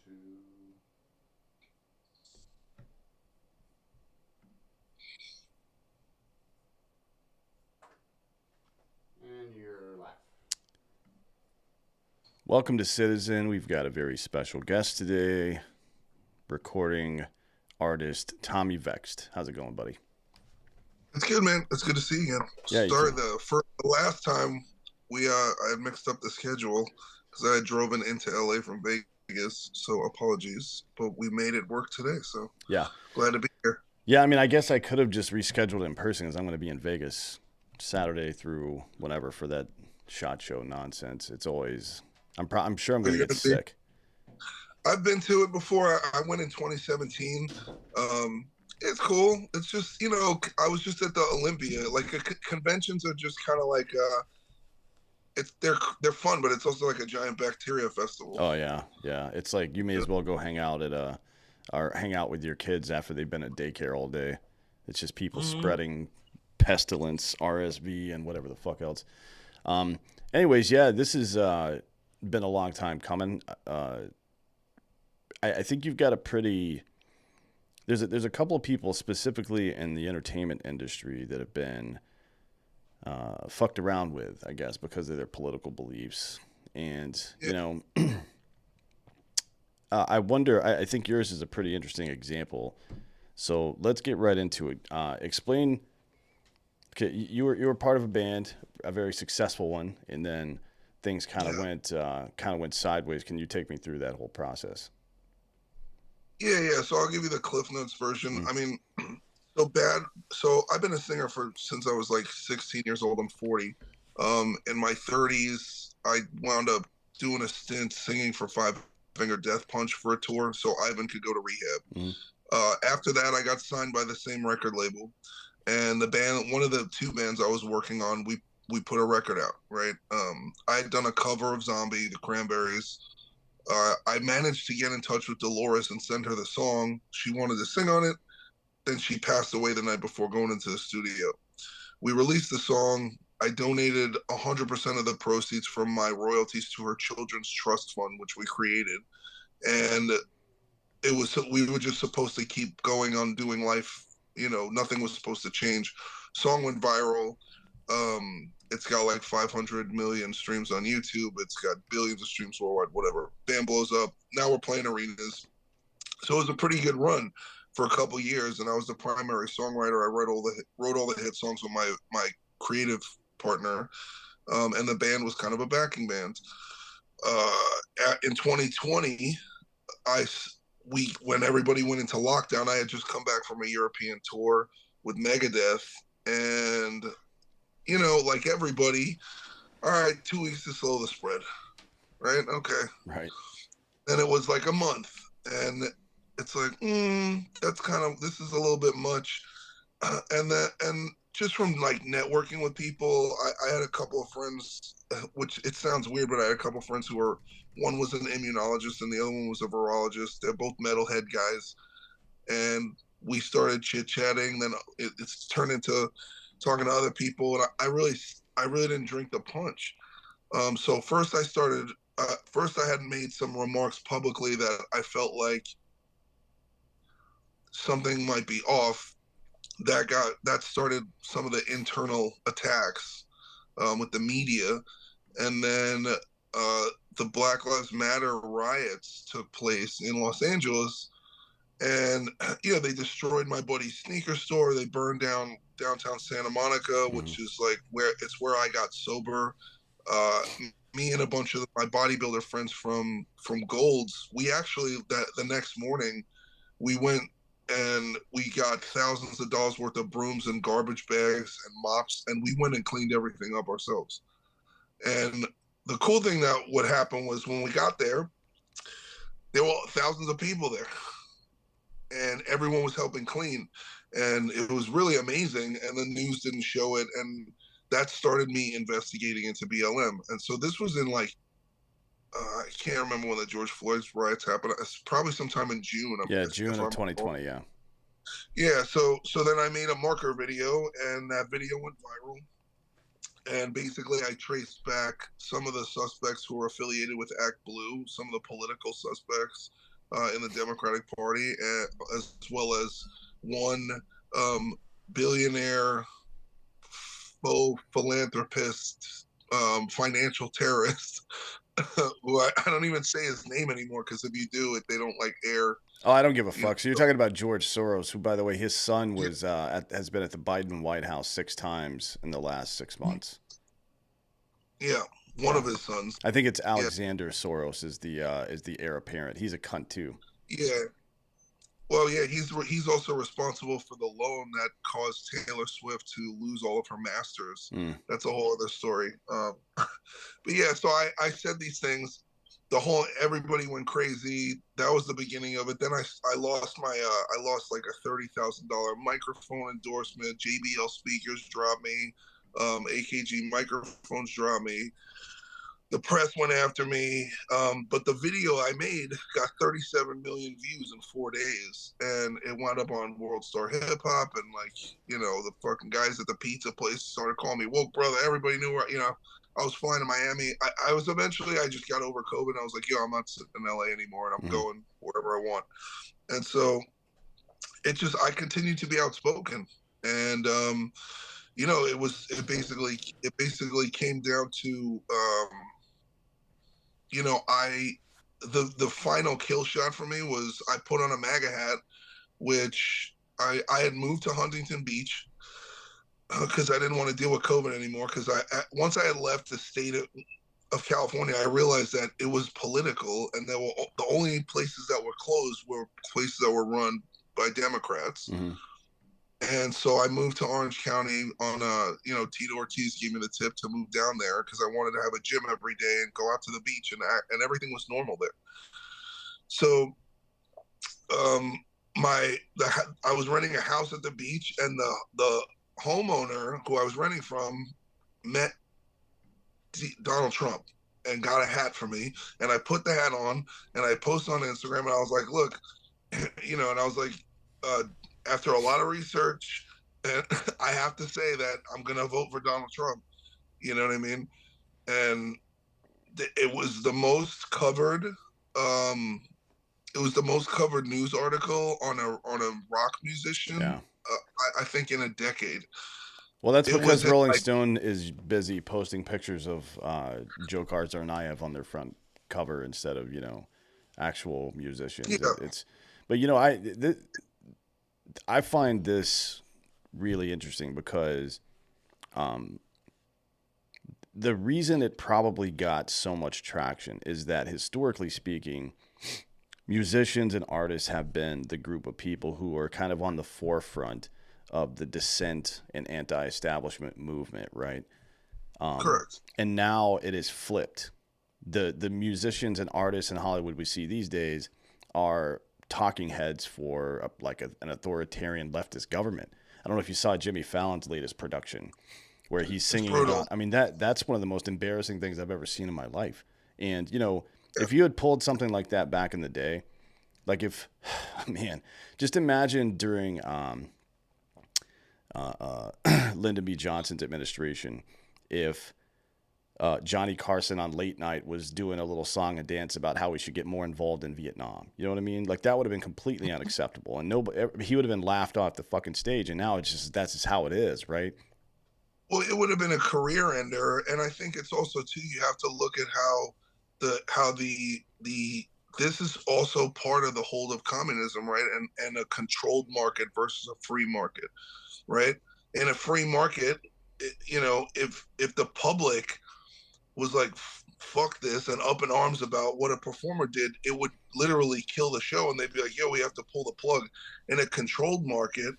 And you're live. Welcome to Citizen. We've got a very special guest today, recording artist Tommy Vext. How's it going, buddy? It's good, man. It's good to see you again. Yeah, you Sorry, too. the last time I had mixed up the schedule because I had driven into LA from Vegas, so apologies. But we made it work today, so Yeah. glad to be here. Yeah, I mean, I guess I could have just rescheduled in person because I'm going to be in Vegas Saturday through whenever for that SHOT Show nonsense. It's always, I'm sure I'm Are going to you get gonna be? sick. I've been to it before. I went in 2017. Um, it's cool. It's just I was just at the Olympia. Like conventions are just kind of like they're fun, but it's also like a giant bacteria festival. Oh, yeah. Yeah. It's like you may as well go hang out at or hang out with your kids after they've been at daycare all day. It's just people Mm-hmm. spreading pestilence, RSV, and whatever the fuck else. Um, anyways, yeah, this has been a long time coming. I think you've got a pretty there's a couple of people specifically in the entertainment industry that have been fucked around with, I guess, because of their political beliefs, and Yeah. I wonder. I think yours is a pretty interesting example. So let's get right into it. Explain. Okay, you were part of a band, a very successful one, and then things Yeah. kind of went sideways. Can you take me through that whole process? Yeah. So I'll give you the Cliff Notes version. Mm. I mean, so bad. So I've been a singer for since I was like 16 years old. I'm 40. In my 30s, I wound up doing a stint singing for Five Finger Death Punch for a tour, so Ivan could go to rehab. Mm. After that, I got signed by the same record label, and the band, one of the two bands I was working on, we put a record out. Right. I had done a cover of Zombie, the Cranberries. I managed to get in touch with Dolores and send her the song. She wanted to sing on it. Then she passed away the night before going into the studio. We released the song. I donated 100% of the proceeds from my royalties to her children's trust fund, which we created. And we were just supposed to keep going on doing life. Nothing was supposed to change. Song went viral. It's got like 500 million streams on YouTube. It's got billions of streams worldwide. Whatever. Band blows up. Now we're playing arenas. So it was a pretty good run for a couple years, and I was the primary songwriter. I wrote all the hit songs with my creative partner, and the band was kind of a backing band. In 2020, I we when everybody went into lockdown, I had just come back from a European tour with Megadeth, and like everybody, all right, 2 weeks to slow the spread, right? Okay. Right. Then it was like a month, and it's like, that's kind of this is a little bit much. And just from like networking with people, I had a couple of friends, which it sounds weird, but I had a couple of friends who were one was an immunologist and the other one was a virologist. They're both metalhead guys, and we started chit chatting. Then it's turned into talking to other people, and I really didn't drink the punch. So first I started. First, I had made some remarks publicly that I felt like something might be off. That started some of the internal attacks with the media, and then the Black Lives Matter riots took place in Los Angeles, and they destroyed my buddy's sneaker store. They burned down downtown Santa Monica, Mm-hmm. which is like where I got sober. Uh, Me and a bunch of my bodybuilder friends from Golds, we actually that the next morning we went and we got thousands of dollars worth of brooms and garbage bags and mops, and we went and cleaned everything up ourselves. And the cool thing that would happen was when we got there were thousands of people there, and everyone was helping clean, and it was really amazing. And the news didn't show it, and that started me investigating into BLM. And so this was in like I can't remember when the George Floyd's riots happened. It's probably sometime in June. Yeah, If June of I'm wrong. 2020. Yeah. Yeah, so then I made a marker video, and that video went viral. And basically, I traced back some of the suspects who were affiliated with Act Blue, some of the political suspects, in the Democratic Party, as well as one um, billionaire faux philanthropist, financial terrorist. Who I don't even say his name anymore because if you do it, they don't like air. Oh, I don't give a You fuck. So you're know, talking about George Soros, who, by the way, his son yeah, was has been at the Biden White House 6 times in the last 6 months. yeah, one Yeah, of his sons. I think it's Yeah, Alexander Soros is the heir apparent. He's a cunt too. yeah. Well, yeah, he's also responsible for the loan that caused Taylor Swift to lose all of her masters. Mm. That's a whole other story. But yeah, so I said these things. The whole everybody went crazy. That was the beginning of it. Then I lost my I lost like a $30,000 microphone endorsement. JBL speakers dropped me. AKG microphones dropped me. The press went after me. But the video I made got 37 million views in 4 days, and it wound up on World Star Hip Hop, and like the fucking guys at the pizza place started calling me woke brother. Everybody knew where I was flying to Miami. I was eventually I just got over COVID. And I was like, yo, I'm not sitting in LA anymore, and I'm Mm. going wherever I want. And so it just I continued to be outspoken, and it basically came down to I the final kill shot for me was I put on a MAGA hat, which I had moved to Huntington Beach because I didn't want to deal with COVID anymore. Because once I had left the state of California, I realized that it was political, and that the only places that were closed were places that were run by Democrats. Mm-hmm. And so I moved to Orange County on Tito Ortiz gave me the tip to move down there because I wanted to have a gym every day and go out to the beach and everything was normal there. So um I was renting a house at the beach, and the homeowner who I was renting from met Donald Trump and got a hat for me, and I put the hat on and I posted on Instagram, and I was like, look, and I was like, uh, after a lot of research, and I have to say that I'm gonna vote for Donald Trump. You know what I mean? And it was the most covered. Um, it was the most covered news article on a rock musician. Yeah. I think in a decade. Well, that's It was because Rolling like, Stone is busy posting pictures of Dzhokhar Tsarnaev on their front cover instead of actual musicians. yeah, But I find this really interesting because um, the reason it probably got so much traction is that historically speaking, musicians and artists have been the group of people who are kind of on the forefront of the dissent and anti-establishment movement, right? correct. And now it is flipped. The musicians and artists in Hollywood we see these days are talking heads for an authoritarian leftist government. I don't know if you saw Jimmy Fallon's latest production where he's It's singing brutal. about. I mean that's one of the most embarrassing things I've ever seen in my life. And if you had pulled something like that back in the day, like if man, just imagine during Lyndon B. Johnson's administration, if Johnny Carson on late night was doing a little song and dance about how we should get more involved in Vietnam. You know what I mean? Like that would have been completely unacceptable, and nobody he would have been laughed off the fucking stage. And now that's just how it is, right? Well, it would have been a career ender, and I think it's also too. You have to look at how the this is also part of the hold of communism, right? And a controlled market versus a free market, right? In a free market, if the public was like fuck this and up in arms about what a performer did, it would literally kill the show, and they'd be like, yo, we have to pull the plug. In a controlled market,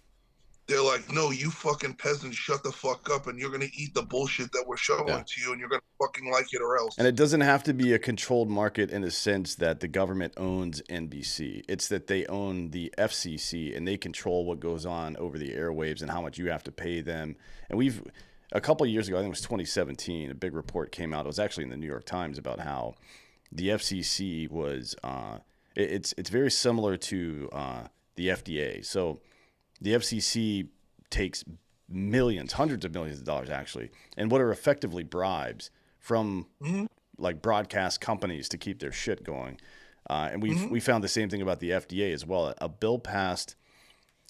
they're like, no, you fucking peasants, shut the fuck up, and you're gonna eat the bullshit that we're Yeah. showing to you, and you're gonna fucking like it or And else. it doesn't have to be a controlled market in the sense that the government owns NBC. It's that they own the FCC and they control what goes on over the airwaves and how much you have to pay them. And a couple of years ago, I think it was 2017, a big report came out. It was actually in the New York Times about how the FCC was, it's very similar to the FDA. So the FCC takes millions, hundreds of millions of dollars actually, and what are effectively bribes from Mm-hmm. like broadcast companies to keep their shit going. And Hmm. we found the same thing about the FDA as well. A bill passed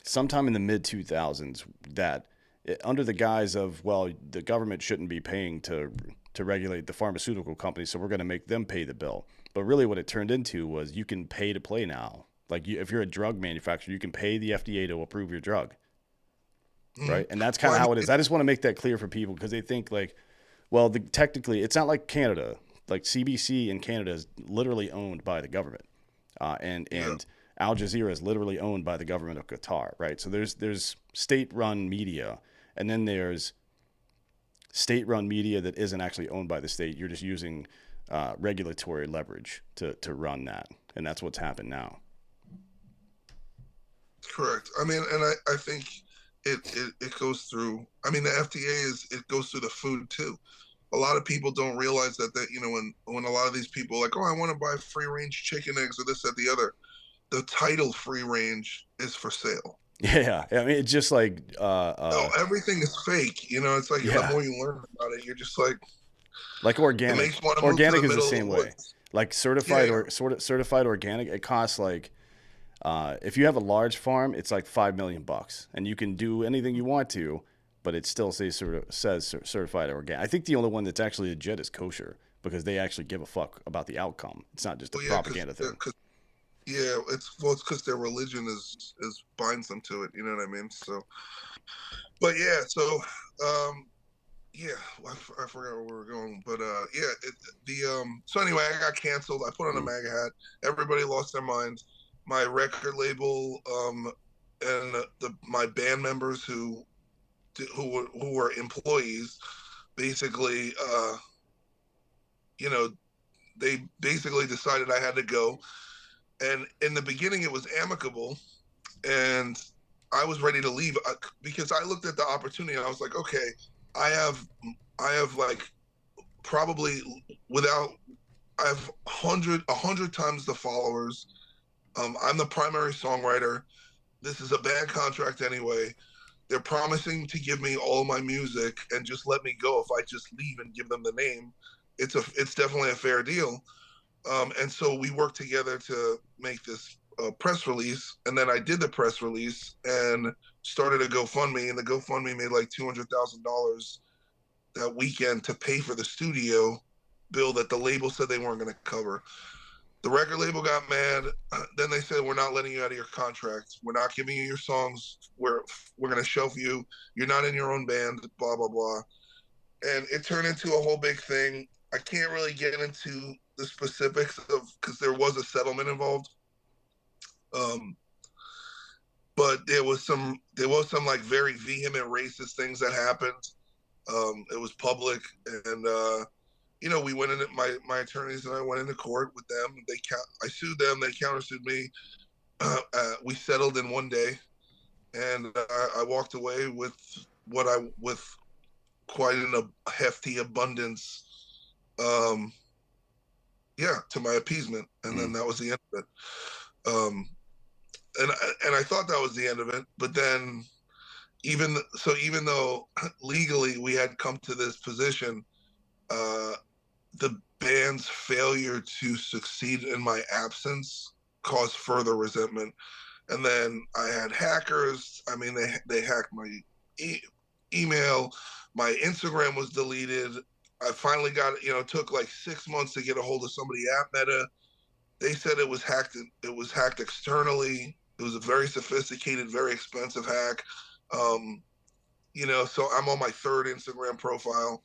sometime in the mid 2000s that under the guise of, well, the government shouldn't be paying to regulate the pharmaceutical companies, so we're going to make them pay the bill. But really what it turned into was you can pay to play now. Like if you're a drug manufacturer, you can pay the FDA to approve your drug, Hmm. right? And that's kind Well, of I mean, how it is. I just want to make that clear for people because they think like, well, technically it's not like Canada. Like CBC in Canada is literally owned by the government, yeah, and Al Jazeera is literally owned by the government of Qatar, right? So there's state-run media, and then there's state-run media that isn't actually owned by the state. You're just using regulatory leverage to run that, and that's what's happened now. correct. I mean, and I think it goes through. I mean, the FDA is it goes through the food too. A lot of people don't realize that when a lot of these people are like, oh, I want to buy free range chicken eggs or this, that, the other. The title free range is for sale. Yeah, I mean it's just like No, everything is fake. It's like the yeah, more you learn about it, you're just like, like it organic. makes you want to move to Organic the is the middle of the same way. woods. Like Yeah, certified yeah. or sort of certified organic, it costs like if you have a large farm, it's like $5 million, and you can do anything you want to, but it still says certified organic. I think the only one that's actually legit is kosher because they actually give a fuck about the outcome. It's not just a Well, yeah, because propaganda thing. yeah, it's because their religion is binds them to it. You know what I mean? So, but yeah, so um, yeah, I forgot where we were going, but yeah, so anyway, I got canceled. I put on a Mm. MAGA hat. Everybody lost their mind. My record label, and my band members who were employees, basically, you know, they basically decided I had to go. And in the beginning, it was amicable, and I was ready to leave because I looked at the opportunity and I was like, okay, I have I have like probably without I have a hundred times the followers. I'm the primary songwriter. This is a bad contract anyway. They're promising to give me all my music and just let me go if I just leave and give them the name. It's definitely a fair deal. And so we worked together to make this press release, and then I did the press release and started a GoFundMe, and the GoFundMe made like $200,000 that weekend to pay for the studio bill that the label said they weren't going to cover. The record label got mad. Then they said, "We're not letting you out of your contract. We're not giving you your songs. We're going to shelf you. You're not in your own band. Blah blah blah." And it turned into a whole big thing. I can't really get into the specifics of because there was a settlement involved. Um, but there was some like very vehement racist things that happened. It was public, and we went in. My attorneys and I went into court with them. I sued them. They countersued me. We settled in one day, and I walked away with quite a hefty abundance. Um, yeah, to my appeasement, and then Mm. that was the end of it. And I thought that was the end of it, but then even though legally we had come to this position, uh, the band's failure to succeed in my absence caused further resentment. And then I had hackers. I mean, they hacked my email. My Instagram was deleted. I finally got it. It took like 6 months to get a hold of somebody at Meta. They said it was hacked. It was hacked externally. It was a very sophisticated, very expensive hack. Um, so I'm on my third Instagram profile.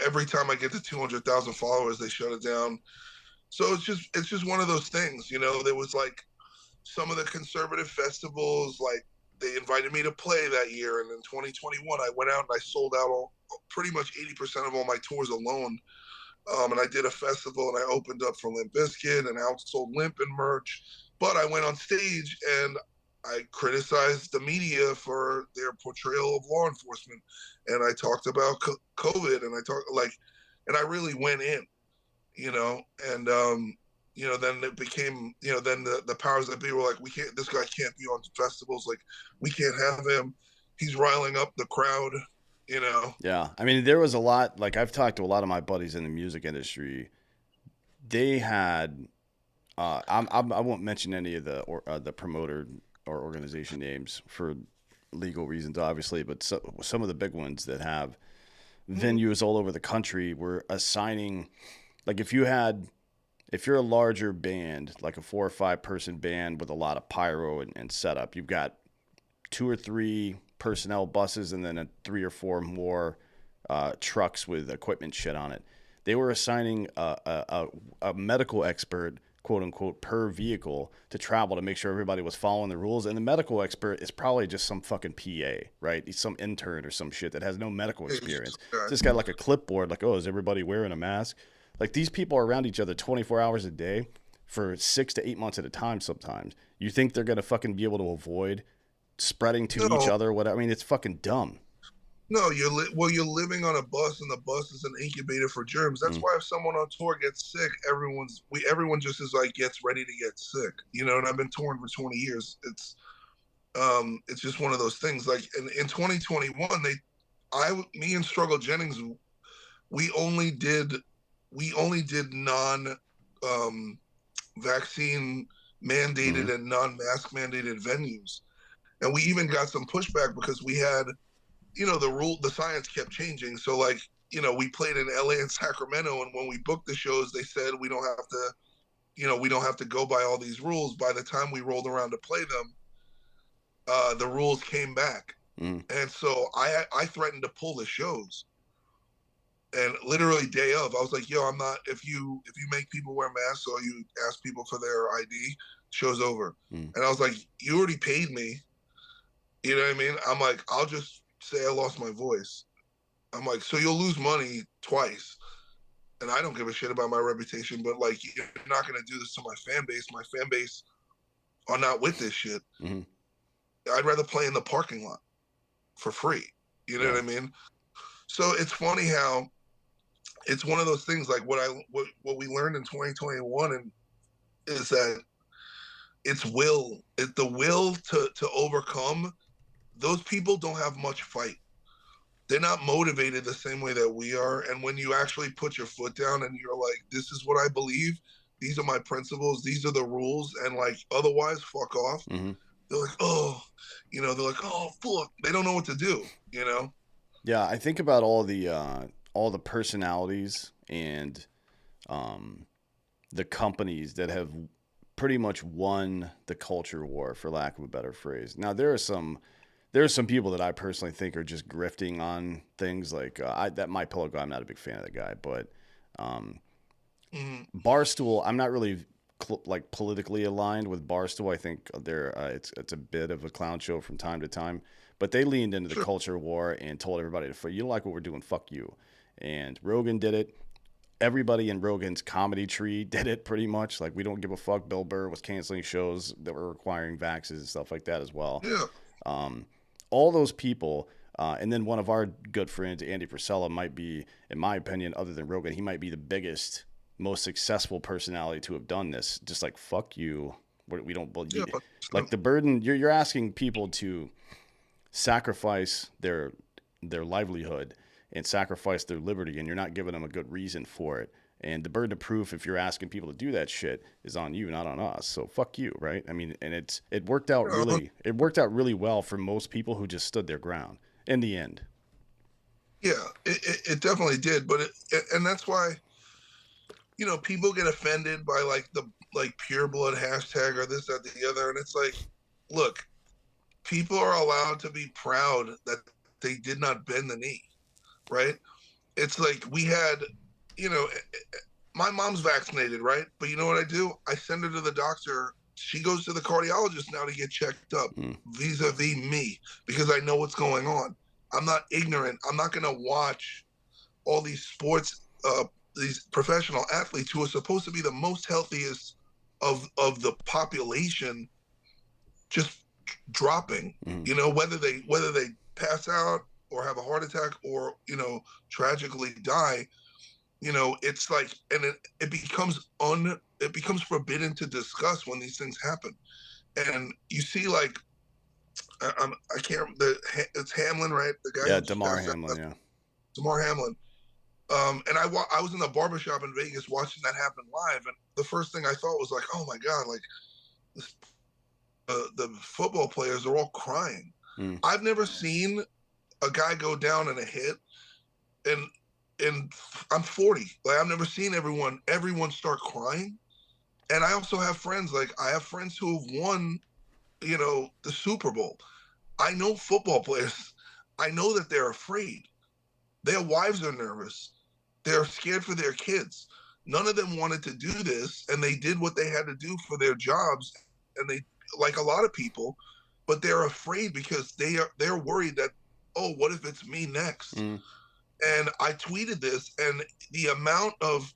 Every time I get to 200,000 followers, they shut it down. So it's just one of those things. There was like some of the conservative festivals, like they invited me to play that year, and in 2021, I went out and I sold out pretty much 80% of all my tours alone. And I did a festival and I opened up for Limp Bizkit and outsold Limp and merch. But I went on stage and I criticized the media for their portrayal of law enforcement, and I talked about COVID, and and I really went in, you know, and then it became, then the powers that be were like, we can't, this guy can't be on festivals, like we can't have him, he's riling up the crowd, you know. Yeah, I mean, there was a lot. Like I've talked to a lot of my buddies in the music industry. They had I won't mention any of the promoter or organization names for legal reasons, obviously, but some of the big ones that have Mhm. venues all over the country were assigning, like if you're a larger band, like a 4 or 5 person band with a lot of pyro and setup, you've got 2 or 3 personnel buses and then 3 or 4 more trucks with equipment shit on it. They were assigning a medical expert, quote unquote, per vehicle to travel to make sure everybody was following the rules. And the medical expert is probably just some fucking PA, right? He's some intern or some shit that has no medical It's just experience. a guy. Just got like a clipboard, like, oh, is everybody wearing a mask? Like these people are around each other 24 hours a day for 6 to 8 months at a time sometimes. You think they're going to fucking be able to avoid spreading to each No, other? What I mean, it's fucking dumb. no, well, you're living on a bus, and the bus is an incubator for germs. That's Mm, why if someone on tour gets sick, everyone just is like gets ready to get sick, you know. And I've been touring for 20 years. It's just one of those things. Like in 2021, me and Struggle Jennings, we only did we only did non vaccine mm, mandated and non-mask mandated venues, and we even got some pushback because we had, the science kept changing. So like, we played in LA and Sacramento, and when we booked the shows, they said we don't have to go by all these rules. By the time we rolled around to play them, the rules came back, mm. and so I threatened to pull the shows. And literally day of, I was like, "Yo, I'm not. If you make people wear masks or you ask people for their ID, show's over." Mm. And I was like, "You already paid me. You know what I mean?" I'm like, "I'll just say I lost my voice." I'm like, "So you'll lose money twice." And I don't give a shit about my reputation, but like, you're not gonna do this to my fan base. My fan base are not with this shit. Mm-hmm. I'd rather play in the parking lot for free. You know Yeah. what I mean? So it's funny how it's one of those things. Like what we learned in 2021, and is that it's the will to overcome. Those people don't have much fight. They're not motivated the same way that we are. And when you actually put your foot down and you're like, this is what I believe, these are my principles, these are the rules, and like otherwise, fuck off. Mm-hmm. They're like, oh, they're like, oh, fuck. They don't know what to do, you know? Yeah, I think about all the personalities and um, the companies that have pretty much won the culture war, for lack of a better phrase. Now there are some people that I personally think are just grifting on things like that My Pillow guy. I'm not a big fan of the guy, but um, Mm-hmm. Barstool. I'm not really like politically aligned with Barstool. I think it's a bit of a clown show from time to time, but they leaned into the Sure. culture war and told everybody to you don't like what we're doing, fuck you. And Rogan did it. Everybody in Rogan's comedy tree did it pretty much. Like we don't give a fuck. Bill Burr was canceling shows that were requiring vaxes and stuff like that as well. Yeah. Um, all those people, and then one of our good friends, Andy Frisella, might be, in my opinion, other than Rogan, he might be the biggest, most successful personality to have done this. Just like fuck you, we don't Yeah. believe. So, Like the burden, you're asking people to sacrifice their livelihood and sacrifice their liberty, and you're not giving them a good reason for it. And the burden of proof, if you're asking people to do that shit, is on you, not on us. So fuck you, right? I mean, and it worked out really well for most people who just stood their ground in the end. yeah, it definitely did. And that's why, people get offended by like the like pure blood hashtag or this, that, the other. And it's like, look, people are allowed to be proud that they did not bend the knee, right? It's like we had, you know, my mom's vaccinated, right? But you know what I do? I send her to the doctor. She goes to the cardiologist now to get checked up Mm. vis-a-vis me because I know what's going on. I'm not ignorant. I'm not going to watch all these these professional athletes who are supposed to be the most healthiest of the population just dropping. Mm. Whether they pass out or have a heart attack or tragically die. It's like, and it becomes forbidden to discuss when these things happen. And you see, like, I can't. It's Hamlin, right? The guy Yeah, who just Damar passed out. Hamlin. Yeah. Damar Hamlin. And I was in the barbershop in Vegas watching that happen live, and the first thing I thought was like, oh my god, like this, the football players are all crying. Mm. I've never seen a guy go down in a hit, and and I'm 40. Like I've never seen everyone start crying. And I also have friends, like I have friends who have won, the Super Bowl. I know football players. I know that they're afraid. Their wives are nervous. They're scared for their kids. None of them wanted to do this, and they did what they had to do for their jobs. And they, like a lot of people, but they're afraid because they're worried that, oh, what if it's me next? Mm. And I tweeted this, and the amount of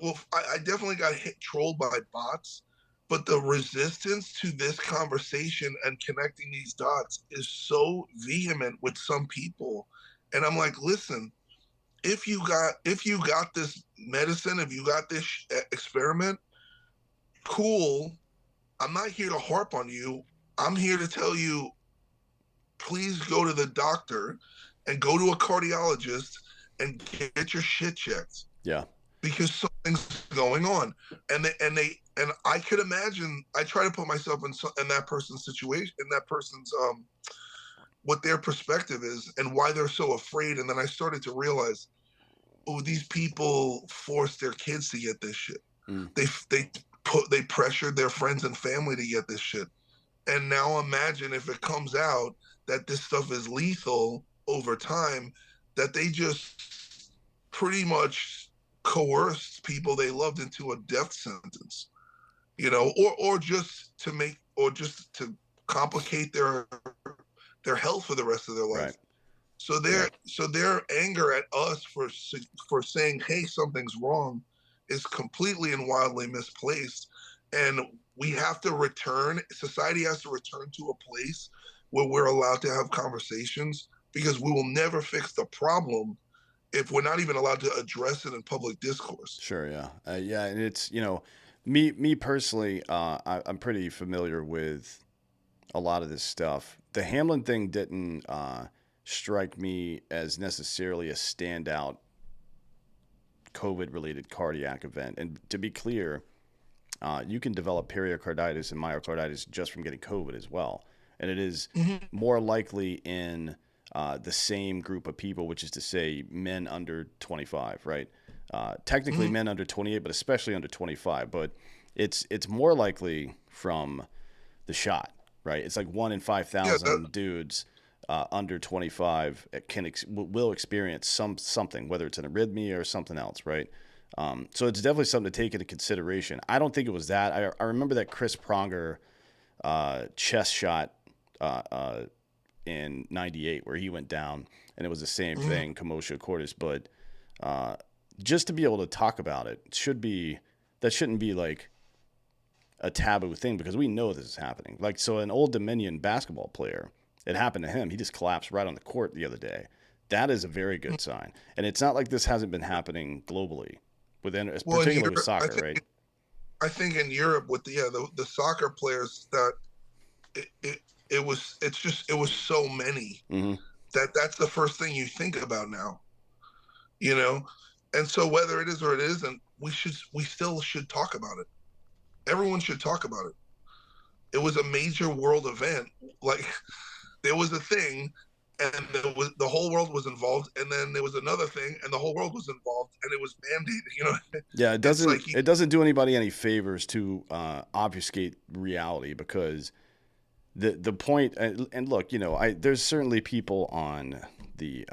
well, I definitely got hit trolled by bots, but the resistance to this conversation and connecting these dots is so vehement with some people. And I'm like, listen, if you got this medicine, if you got this experiment, cool. I'm not here to harp on you. I'm here to tell you, please go to the doctor and go to a cardiologist and get your shit checked. Yeah. Because something's going on, and I could imagine. I try to put myself in that person's situation, in that person's what their perspective is and why they're so afraid. And then I started to realize, oh, these people forced their kids to get this shit. Mm. They pressured their friends and family to get this shit. And now imagine if it comes out that this stuff is lethal over time, that they just pretty much coerced people they loved into a death sentence, or just to complicate their health for the rest of their life. Right. So their anger at us for saying, hey, something's wrong, is completely and wildly misplaced. And we have to return. Society has to return to a place where we're allowed to have conversations, because we will never fix the problem if we're not even allowed to address it in public discourse. Sure. Yeah. Yeah. And it's, me personally, I'm pretty familiar with a lot of this stuff. The Hamlin thing didn't strike me as necessarily a standout COVID related cardiac event. And to be clear, you can develop pericarditis and myocarditis just from getting COVID as well. And it is more likely in the same group of people, which is to say men under 25, right? Technically men under 28, but especially under 25. But it's more likely from the shot, right? It's like 1 in 5,000 dudes under 25 will experience something, whether it's an arrhythmia or something else, right? So it's definitely something to take into consideration. I don't think it was that. I remember that Chris Pronger chest shot in '98 where he went down, and it was the same thing, commotio cordis. But just to be able to talk about it shouldn't be like a taboo thing, because we know this is happening. Like, so an Old Dominion basketball player, it happened to him. He just collapsed right on the court the other day. That is a very good sign. And it's not like this hasn't been happening globally, particularly with soccer, right? I think in Europe with the soccer players, that it was so many that's the first thing you think about now, And so whether it is or it isn't, we still should talk about it. Everyone should talk about it. It was a major world event. Like, there was a thing, and the whole world was involved, and then there was another thing, and the whole world was involved, and it was mandated. Yeah, it doesn't do anybody any favors to obfuscate reality, because the point, and look, there's certainly people on the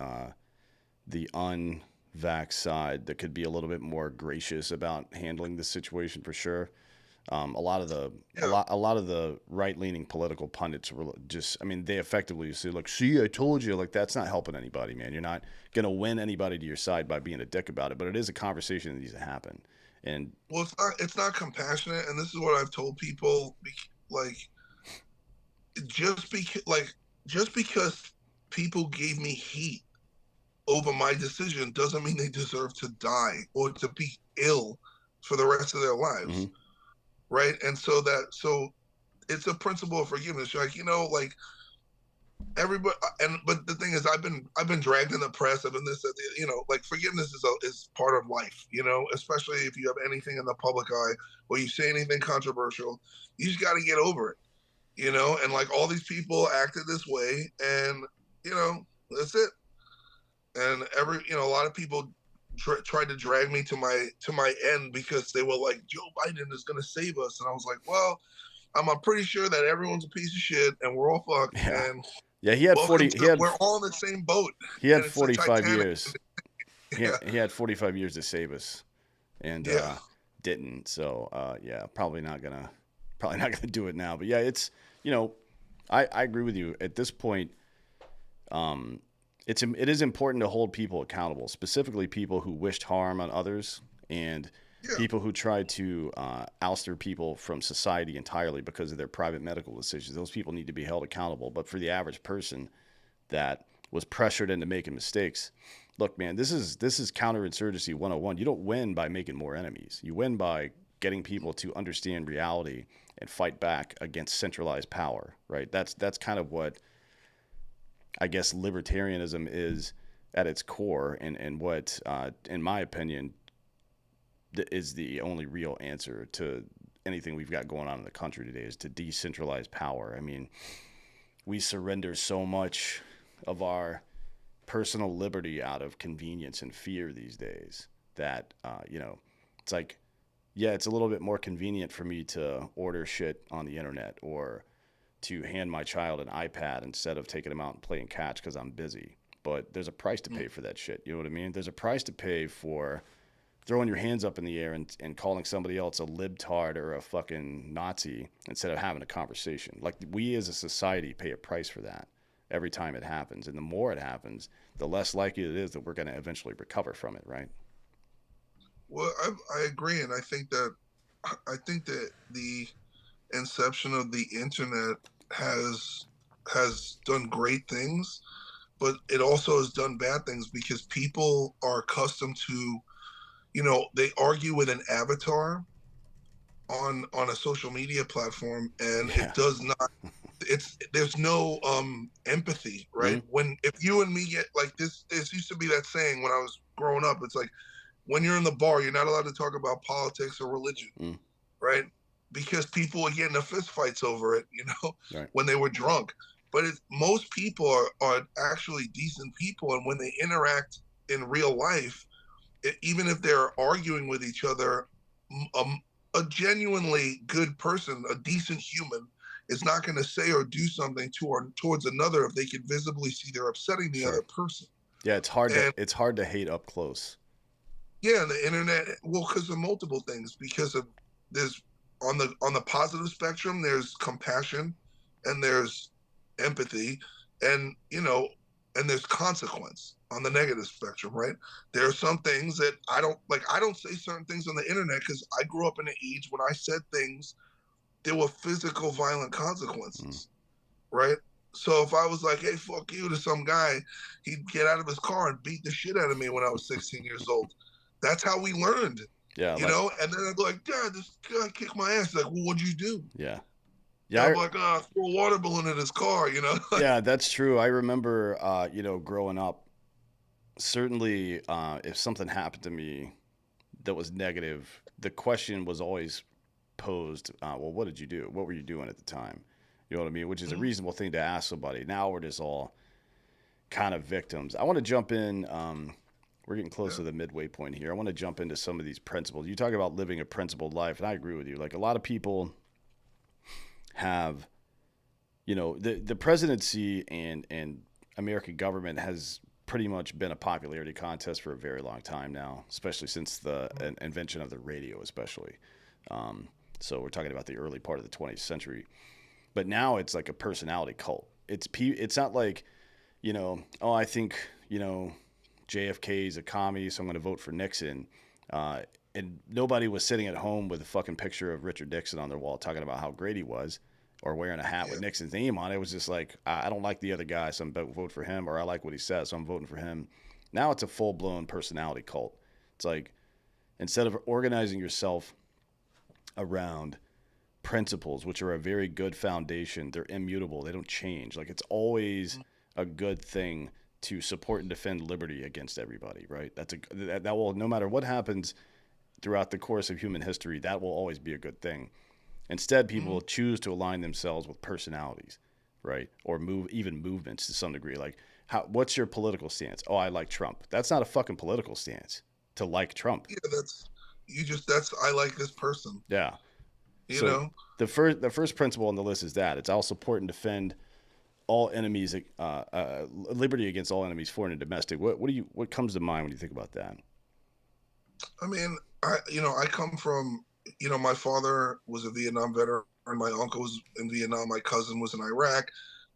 unvax side that could be a little bit more gracious about handling the situation, for sure. A lot of the right-leaning political pundits were just, they effectively say, like, see, I told you, like, that's not helping anybody, man. You're not going to win anybody to your side by being a dick about it, but it is a conversation that needs to happen. And well, it's not compassionate. And this is what I've told people, like, just because people gave me heat over my decision doesn't mean they deserve to die or to be ill for the rest of their lives. Right. And so it's a principle of forgiveness. Like, everybody, but the thing is, I've been dragged in the press. I've been this, like forgiveness is part of life, especially if you have anything in the public eye or you say anything controversial, you just got to get over it, and like all these people acted this way, and that's it. And a lot of people tried to drag me to my end because they were like, Joe Biden is going to save us, and I was like, well, I'm pretty sure that everyone's a piece of shit and we're all fucked, Yeah. and Yeah, he had welcome 40 he to, had we're all in the same boat, he had and it's the 45 Titanic. years. Yeah, He had 45 years to save us and yeah, didn't. So, yeah, probably not gonna do it now. But yeah, you know, I agree with you. At this point, um, it is important to hold people accountable, specifically people who wished harm on others and yeah. people who tried to ouster people from society entirely because of their private medical decisions. Those people need to be held accountable. But for the average person that was pressured into making mistakes, look, man, this is counterinsurgency 101. You don't win by making more enemies. You win by getting people to understand reality and fight back against centralized power, right? That's kind of what I guess libertarianism is at its core, and what, in my opinion, is the only real answer to anything we've got going on in the country today is to decentralize power. I mean, we surrender so much of our personal liberty out of convenience and fear these days that, it's like, yeah, it's a little bit more convenient for me to order shit on the internet or to hand my child an iPad instead of taking him out and playing catch because I'm busy. But there's a price to pay for that shit. You know what I mean? There's a price to pay for throwing your hands up in the air and calling somebody else a libtard or a fucking Nazi instead of having a conversation. Like, we as a society pay a price for that every time it happens. And the more it happens, the less likely it is that we're going to eventually recover from it, right? Well, I agree, and I think that the inception of the internet has has done great things, but it also has done bad things because people are accustomed to, they argue with an avatar on a social media platform, and Yeah. it does not, there's no empathy, right? Mm-hmm. When if you and me get like this used to be that saying when I was growing up. It's like when you're in the bar, you're not allowed to talk about politics or religion, Mm. right? Because people would get into fistfights over it, Right. when they were drunk. But most people are actually decent people, and when they interact in real life, even if they're arguing with each other, a genuinely good person, a decent human, is not going to say or do something towards another if they can visibly see they're upsetting the other Sure. person. Yeah, And it's hard to hate up close. yeah, the internet, well, because of multiple things, because of there's on the positive spectrum, there's compassion and there's empathy, and and there's consequence on the negative spectrum, right? There are some things that I don't like. I don't say certain things on the internet because I grew up in an age when I said things, there were physical violent Mm. consequences, right? So if I was like, "Hey, fuck you" to some guy, he'd get out of his car and beat the shit out of me when I was 16 years old. That's how we learned, Yeah, like, And then I'd be like, "Dad, this guy kicked my ass." Like, well, what'd you do? yeah. And Yeah, I'm like, "Ah, threw a water balloon in his car." yeah, that's true. I remember, growing up, certainly, if something happened to me that was negative, the question was always posed, well, what did you do? What were you doing at the time? You know what I mean? Which is a Mhm. reasonable thing to ask somebody. Now we're just all kind of victims. I want to jump in. We're getting close Yeah, to the midway point here. I want to jump into some of these principles. You talk about living a principled life, and I agree with you. Like, a lot of people have, the presidency and American government has pretty much been a popularity contest for a very long time now, especially since the invention of the radio, especially. Um, so we're talking about the early part of the 20th century. But now it's like a personality cult. It's not like, oh, I think, JFK is a commie, so I'm going to vote for Nixon. Uh, and nobody was sitting at home with a fucking picture of Richard Nixon on their wall talking about how great he was or wearing a hat with yeah, Nixon's name on it. It was just like, I don't like the other guy, so I'm voting for him, or I like what he says, so I'm voting for him. Now it's a full blown personality cult. It's like, instead of organizing yourself around principles, which are a very good foundation. They're immutable. They don't change. Like it's always a good thing to support and defend liberty against everybody, right? That will, no matter what happens throughout the course of human history, that will always be a good thing. Instead, people Mhm. will choose to align themselves with personalities, right? Or even movements to some degree. Like, what's your political stance? Oh, I like Trump. That's not a fucking political stance to like Trump. Yeah, that's I like this person, Yeah. you So know. the first principle on the list is that it's I'll support and defend all enemies, liberty against all enemies, foreign and domestic. What comes to mind when you think about that? I mean, I come from, my father was a Vietnam veteran, my uncle was in Vietnam, my cousin was in Iraq.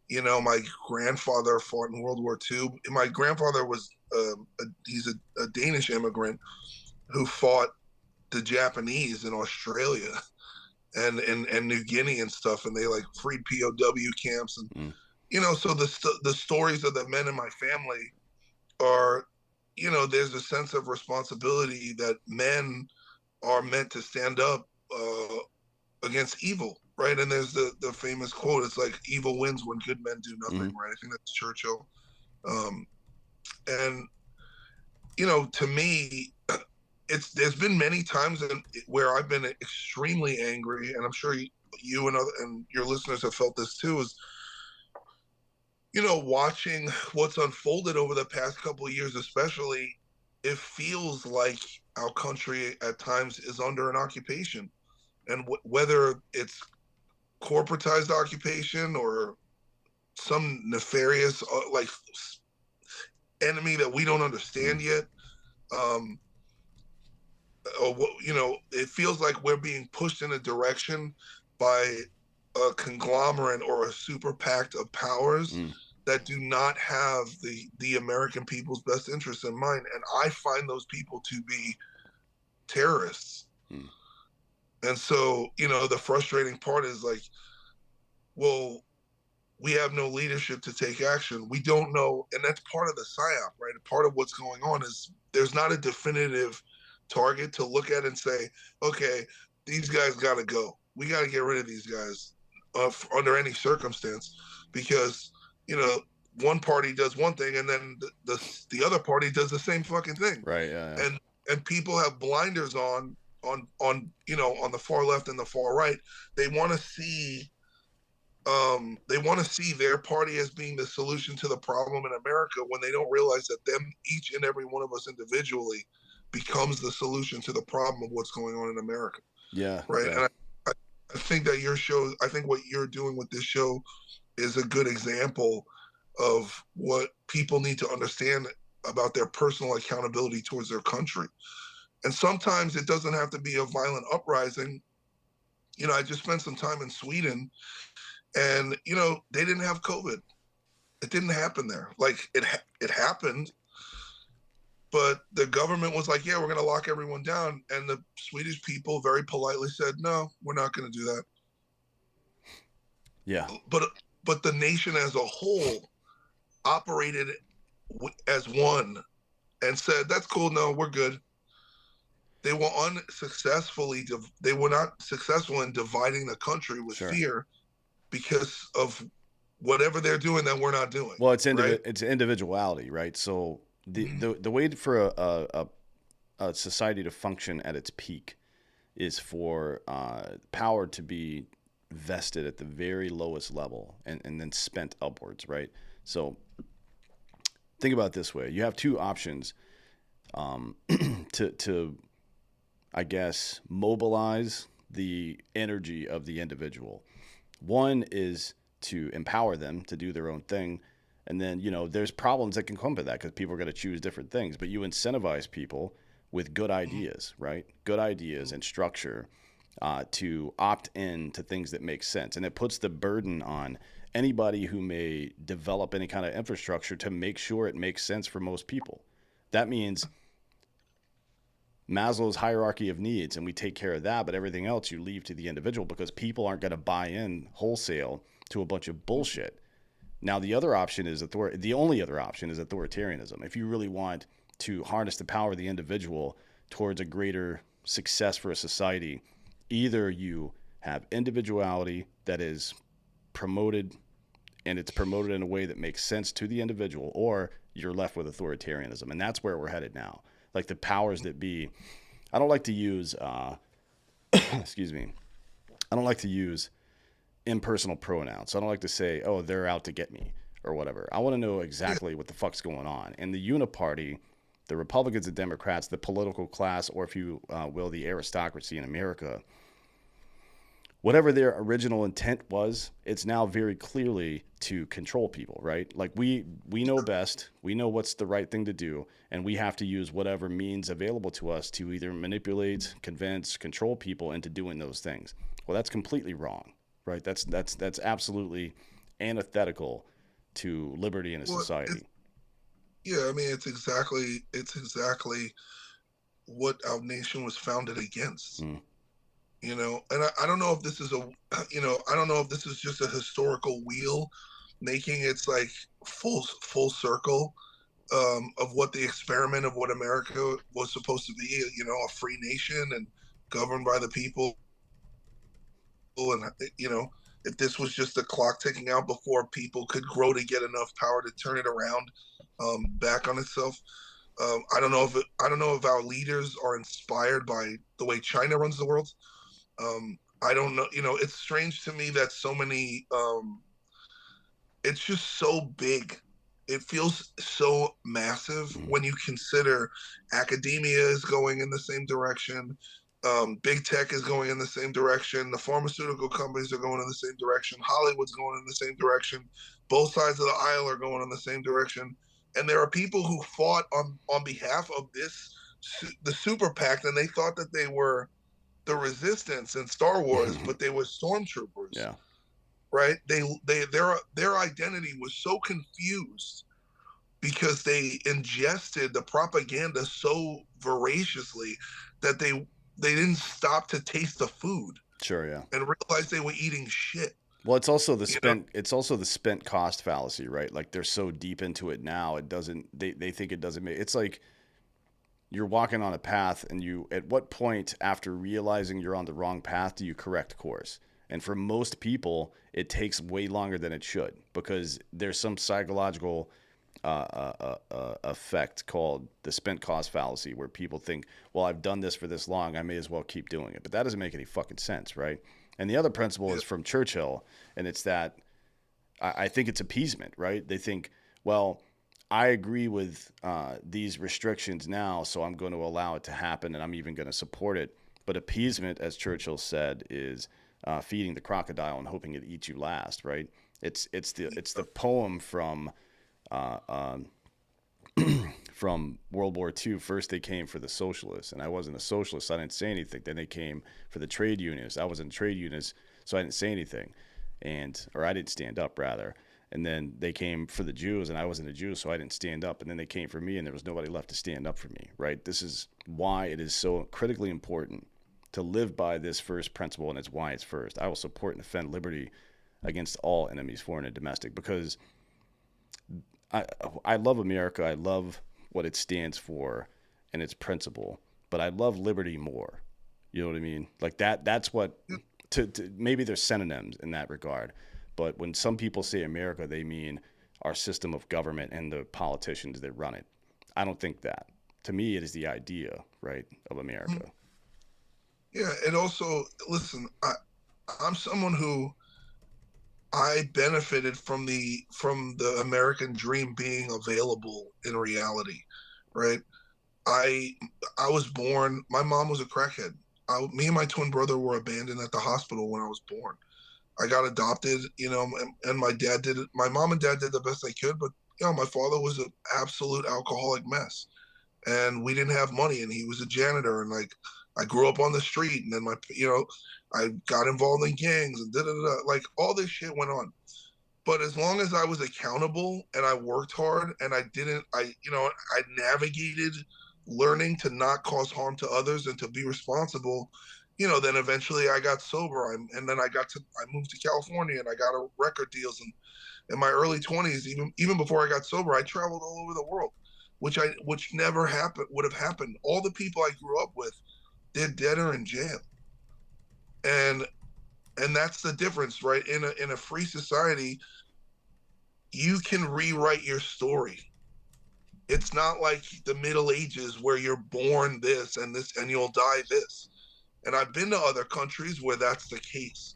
My grandfather fought in World War II. My grandfather was he's a Danish immigrant who fought the Japanese in Australia and New Guinea and stuff, and they like freed POW camps, and Mm, so the stories of the men in my family are, there's a sense of responsibility that men are meant to stand up against evil, right? And there's the famous quote: "It's like evil wins when good men do nothing." mm, Right? I think that's Churchill. Um, and to me, there's been many times where I've been extremely angry, and I'm sure you and your listeners have felt this too. Is watching what's unfolded over the past couple of years, especially, it feels like our country at times is under an occupation, and whether it's corporatized occupation or some nefarious like enemy that we don't mm. understand yet. Um, or it feels like we're being pushed in a direction by a conglomerate or a super pact of powers Mm, that do not have the American people's best interests in mind, and I find those people to be terrorists. mm. And so, the frustrating part is like, well, we have no leadership to take action. We don't know, and that's part of the psyop, right? Part of what's going on is there's not a definitive target to look at and say, okay, these guys got to go. We got to get rid of these guys under any circumstance, because one party does one thing and then the other party does the same fucking thing, Right. Yeah. and people have blinders on the far left and the far right. They want to see they want to see their party as being the solution to the problem in America, when they don't realize that each and every one of us individually becomes the solution to the problem of what's going on in America, Yeah. right? Yeah. And I think that I think what you're doing with this show is a good example of what people need to understand about their personal accountability towards their country. And sometimes it doesn't have to be a violent uprising. I just spent some time in Sweden, and they didn't have COVID. It didn't happen there. Like it happened, but the government was like, "Yeah, we're going to lock everyone down," and the Swedish people very politely said, "No, we're not going to do that." Yeah. But the nation as a whole operated as one and said, "That's cool. No, we're good." They were not successful in dividing the country with Sure. fear because of whatever they're doing that we're not doing, Well, right? it's individuality, right? So Mm-hmm. the way for a society to function at its peak is for power to be vested at the very lowest level and then spent upwards, right? So think about it this way: you have two options to I guess mobilize the energy of the individual. One is to empower them to do their own thing. And then, there's problems that can come with that because people are going to choose different things. But you incentivize people with good ideas, right? Good ideas and structure to opt in to things that make sense. And it puts the burden on anybody who may develop any kind of infrastructure to make sure it makes sense for most people. That means Maslow's hierarchy of needs, and we take care of that, but everything else you leave to the individual because people aren't going to buy in wholesale to a bunch of bullshit. Now, the other option is the only other option is authoritarianism. If you really want to harness the power of the individual towards a greater success for a society, either you have individuality that is promoted, and it's promoted in a way that makes sense to the individual, or you're left with authoritarianism. And that's where we're headed now. Like the powers that be, I don't like to use, excuse me, I don't like to use impersonal pronouns. So I don't like to say, oh, they're out to get me or whatever. I want to know exactly what the fuck's going on. And the uniparty, the Republicans and Democrats, the political class, or if you will, the aristocracy in America, whatever their original intent was, it's now very clearly to control people, right? Like we know best, we know what's the right thing to do, and we have to use whatever means available to us to either manipulate, convince, control people into doing those things. Well, that's completely wrong, right? That's absolutely antithetical to liberty in a Well, society. yeah, I mean, it's exactly what our nation was founded against. Mm. And I don't know if this is I don't know if this is just a historical wheel making its like full circle of what the experiment of what America was supposed to be, a free nation and governed by the people. And, if this was just a clock ticking out before people could grow to get enough power to turn it around back on itself. I don't know if our leaders are inspired by the way China runs the world. I don't know. It's strange to me that so many. It's just so big. It feels so massive Mm. when you consider academia is going in the same direction. Big tech is going in the same direction. The pharmaceutical companies are going in the same direction. Hollywood's going in the same direction. Both sides of the aisle are going in the same direction. And there are people who fought on behalf of the super PAC, and they thought that they were the resistance in Star Wars, but they were stormtroopers, Yeah. right? Their identity was so confused because they ingested the propaganda so voraciously that they didn't stop to taste the food Sure. Yeah. and realize they were eating shit. Well, it's also the You know, spent it's also the spent cost fallacy, right? Like they're so deep into it now, it doesn't they think it doesn't make it's like you're walking on a path, and you at what point after realizing you're on the wrong path do you correct course? And for most people it takes way longer than it should, because there's some psychological effect called the spent cost fallacy, where people think, well, I've done this for this long, I may as well keep doing it. But that doesn't make any fucking sense, right? And the other principle yeah, is from Churchill, and it's that I think it's appeasement, right? They think, well, I agree with these restrictions now, so I'm going to allow it to happen, and I'm even going to support it. But appeasement, as Churchill said, is feeding the crocodile and hoping it eats you last, right? It's the poem uh, um, from World War II. First, they came for the socialists, and I wasn't a socialist, so I didn't say anything. Then they came for the trade unionists. I wasn't trade unionists, so I didn't say anything, or I didn't stand up rather. And then they came for the Jews, and I wasn't a Jew, so I didn't stand up. And then they came for me, and there was nobody left to stand up for me, right? This is why it is so critically important to live by this first principle, and it's why it's first. I will support and defend liberty against all enemies, foreign and domestic, because I I love America. I love what it stands for and its principle, but I love liberty more. You know what I mean? Like that's what to maybe there's synonyms in that regard, but when some people say America, they mean our system of government and the politicians that run it. I don't think that. To me, it is the idea, right, of America. yeah. And also, listen, I'm someone who I benefited from the American dream being available in reality, right? I I was born. My mom was a crackhead. Me and my twin brother were abandoned at the hospital when I was born. I got adopted, and my dad did it. My mom and dad did the best they could, but my father was an absolute alcoholic mess, and we didn't have money, and he was a janitor, and like I grew up on the street, and then I got involved in gangs and da da da. Like all this shit went on. But as long as I was accountable and I worked hard and I didn't, I navigated learning to not cause harm to others and to be responsible. Then eventually I got sober, and then I moved to California and I got record deals. And in my early 20s, even before I got sober, I traveled all over the world, which never would have happened. All the people I grew up with, they're dead or in jail. And And that's the difference, right? In a free society, you can rewrite your story. It's not like the Middle Ages where you're born this and you'll die this. And I've been to other countries where that's the case.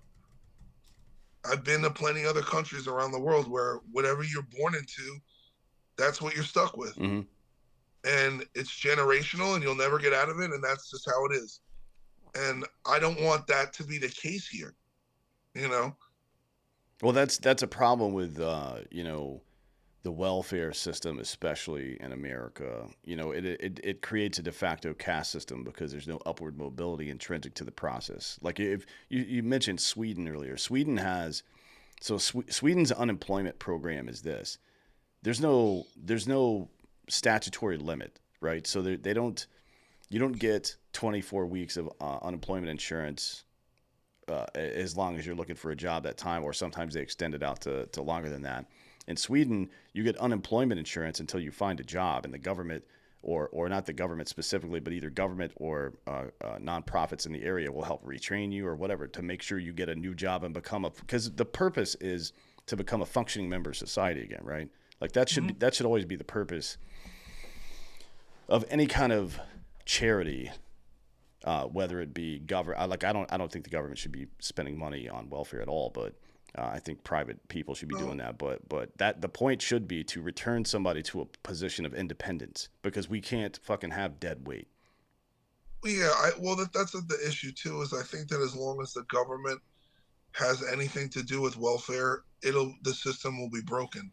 I've been to plenty other countries around the world where whatever you're born into, that's what you're stuck with. Hmm. And it's generational and you'll never get out of it. And that's just how it is. And I don't want that to be the case here, you know? Well, that's a problem with the welfare system, especially in America. It creates a de facto caste system because there's no upward mobility intrinsic to the process. Like if you mentioned Sweden earlier, Sweden's unemployment program is this. There's no statutory limit, right? So they don't you don't get 24 weeks of unemployment insurance as long as you're looking for a job that time, or sometimes they extend it out to longer than that. In Sweden, you get unemployment insurance until you find a job, and the government, or not the government specifically, but either government or nonprofits in the area will help retrain you or whatever to make sure you get a new job and because the purpose is to become a functioning member of society again, right? Like Mm-hmm. that should always be the purpose of any kind of charity, whether it be government. Like I don't think the government should be spending money on welfare at all, but I think private people should be No, doing that. But that the point should be to return somebody to a position of independence because we can't fucking have dead weight. yeah, that's the issue too. Is I think that as long as the government has anything to do with welfare, the system will be broken.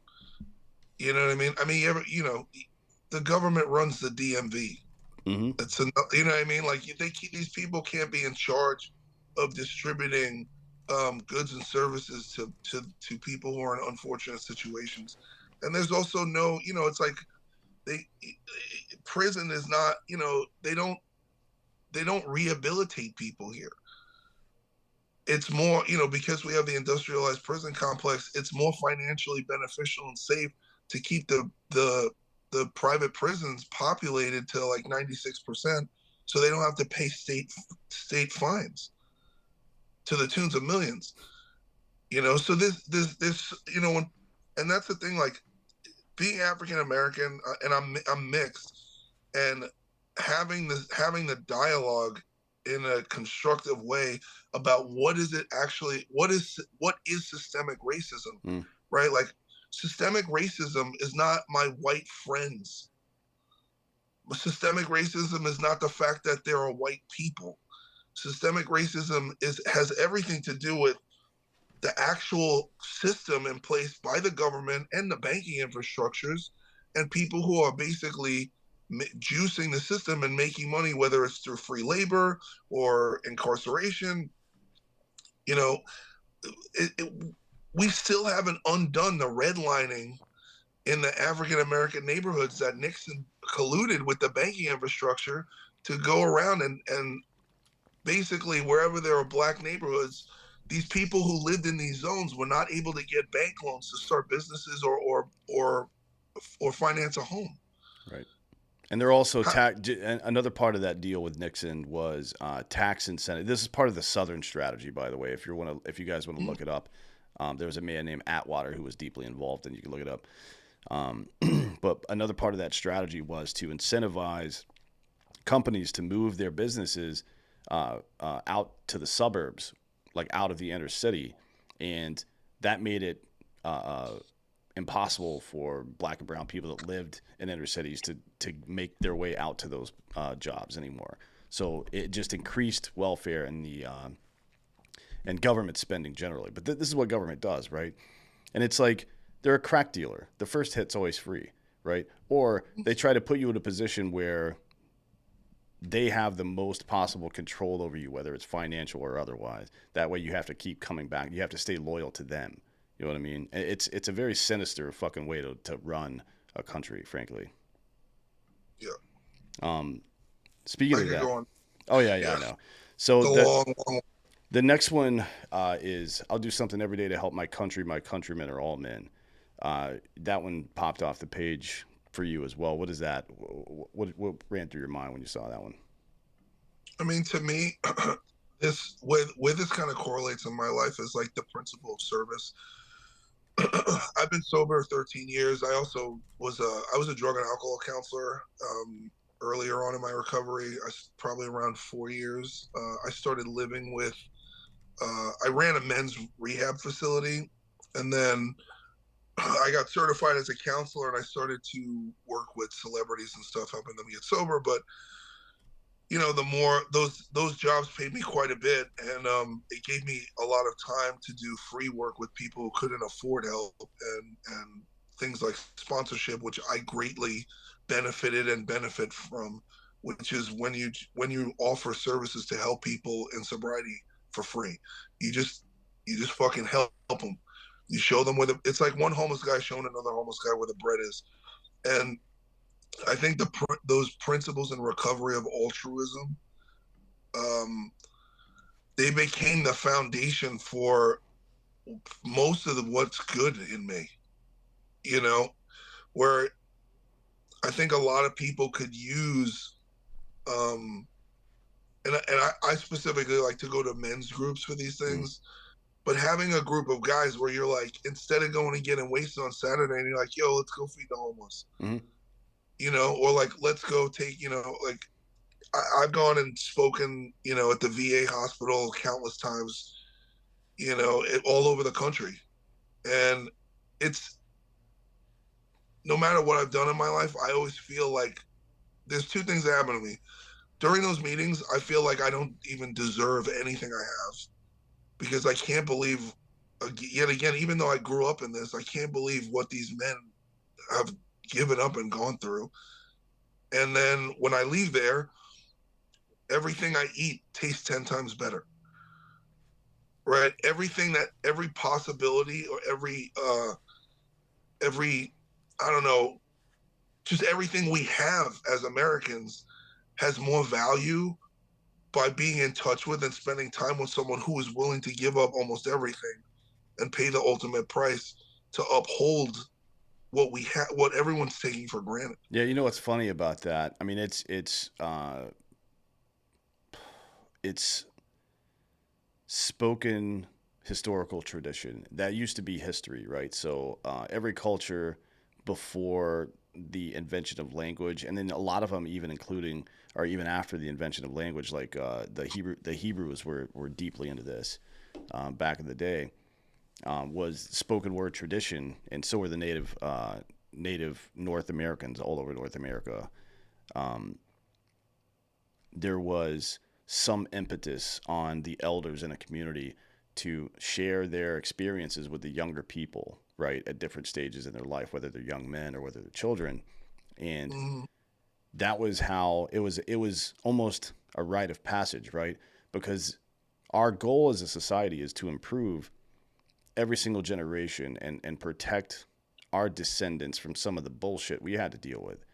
You know what I mean? I mean, the government runs the DMV. Mm-hmm. You know what I mean? Like these people can't be in charge of distributing goods and services to people who are in unfortunate situations. And there's also no, it's like they prison is not, they don't rehabilitate people here. It's more, because we have the industrialized prison complex, it's more financially beneficial and safe to keep the private prisons populated to like 96%, so they don't have to pay state fines to the tunes of millions. So this and that's the thing. Like being African American, and I'm mixed, and having the dialogue in a constructive way about what is systemic racism, Mm. right? Like systemic racism is not my white friends. Systemic racism is not the fact that there are white people. Systemic racism has everything to do with the actual system in place by the government and the banking infrastructures, and people who are basically juicing the system and making money, whether it's through free labor or incarceration. You know, we still haven't undone the redlining in the African American neighborhoods that Nixon colluded with the banking infrastructure to go around and basically wherever there are black neighborhoods, these people who lived in these zones were not able to get bank loans to start businesses or finance a home. Right. And they're also another part of that deal with Nixon was tax incentive. This is part of the Southern strategy, by the way. If you guys want to look it up, there was a man named Atwater who was deeply involved, and you can look it up. But another part of that strategy was to incentivize companies to move their businesses out to the suburbs, like out of the inner city, and that made it impossible for black and brown people that lived in inner cities to make their way out to those jobs anymore. So it just increased welfare and government spending generally. But this is what government does, right? And it's like they're a crack dealer. The first hit's always free, right? Or they try to put you in a position where they have the most possible control over you, whether it's financial or otherwise. That way you have to keep coming back. You have to stay loyal to them. You know what I mean? It's a very sinister fucking way to run a country, frankly. Yeah, Um, Speaking I of could that, go on. oh yeah, yeah, Yeah, I know. So the long, long. the next one is I'll do something every day to help my country. My countrymen are all men. That one popped off the page for you as well. What is that? What ran through your mind when you saw that one? I mean, to me, where this kind of correlates in my life is like the principle of service. I've been sober 13 years. I was a drug and alcohol counselor earlier on in my recovery. Probably around 4 years. I started living with. I ran a men's rehab facility, and then I got certified as a counselor, and I started to work with celebrities and stuff, helping them get sober. But the more those jobs paid me quite a bit, and it gave me a lot of time to do free work with people who couldn't afford help, and things like sponsorship, which I greatly benefited and benefit from, which is when you offer services to help people in sobriety for free. You just fucking help them. You show them it's like one homeless guy showing another homeless guy where the bread is. And I think those principles in recovery of altruism, um, they became the foundation for most of what's good in me. You know, where I think a lot of people could use, and I specifically like to go to men's groups for these Mm, things. But having a group of guys where you're like, instead of going and getting wasted on Saturday, and you're like, yo, let's go feed the homeless, mm, or like, let's go take, like I've gone and spoken, at the VA hospital countless times, all over the country. And it's no matter what I've done in my life, I always feel like there's two things that happen to me. During those meetings, I feel like I don't even deserve anything I have because I can't believe, yet again, even though I grew up in this, I can't believe what these men have given up and gone through. And then when I leave there, everything I eat tastes 10 times better. Right? Every possibility or every, I don't know, just everything we have as Americans has more value by being in touch with and spending time with someone who is willing to give up almost everything and pay the ultimate price to uphold what everyone's taking for granted. yeah, you know what's funny about that? I mean, it's spoken historical tradition that used to be history, right? So every culture before the invention of language, and then a lot of them even including or even after the invention of language, like the Hebrews were deeply into this back in the day. Was spoken word tradition, and so were the native North Americans all over North America. Um, there was some impetus on the elders in a community to share their experiences with the younger people, right, at different stages in their life, whether they're young men or whether they're children. And Mm-hmm. that was how it was almost a rite of passage, right? Because our goal as a society is to improve every single generation and protect our descendants from some of the bullshit we had to deal with.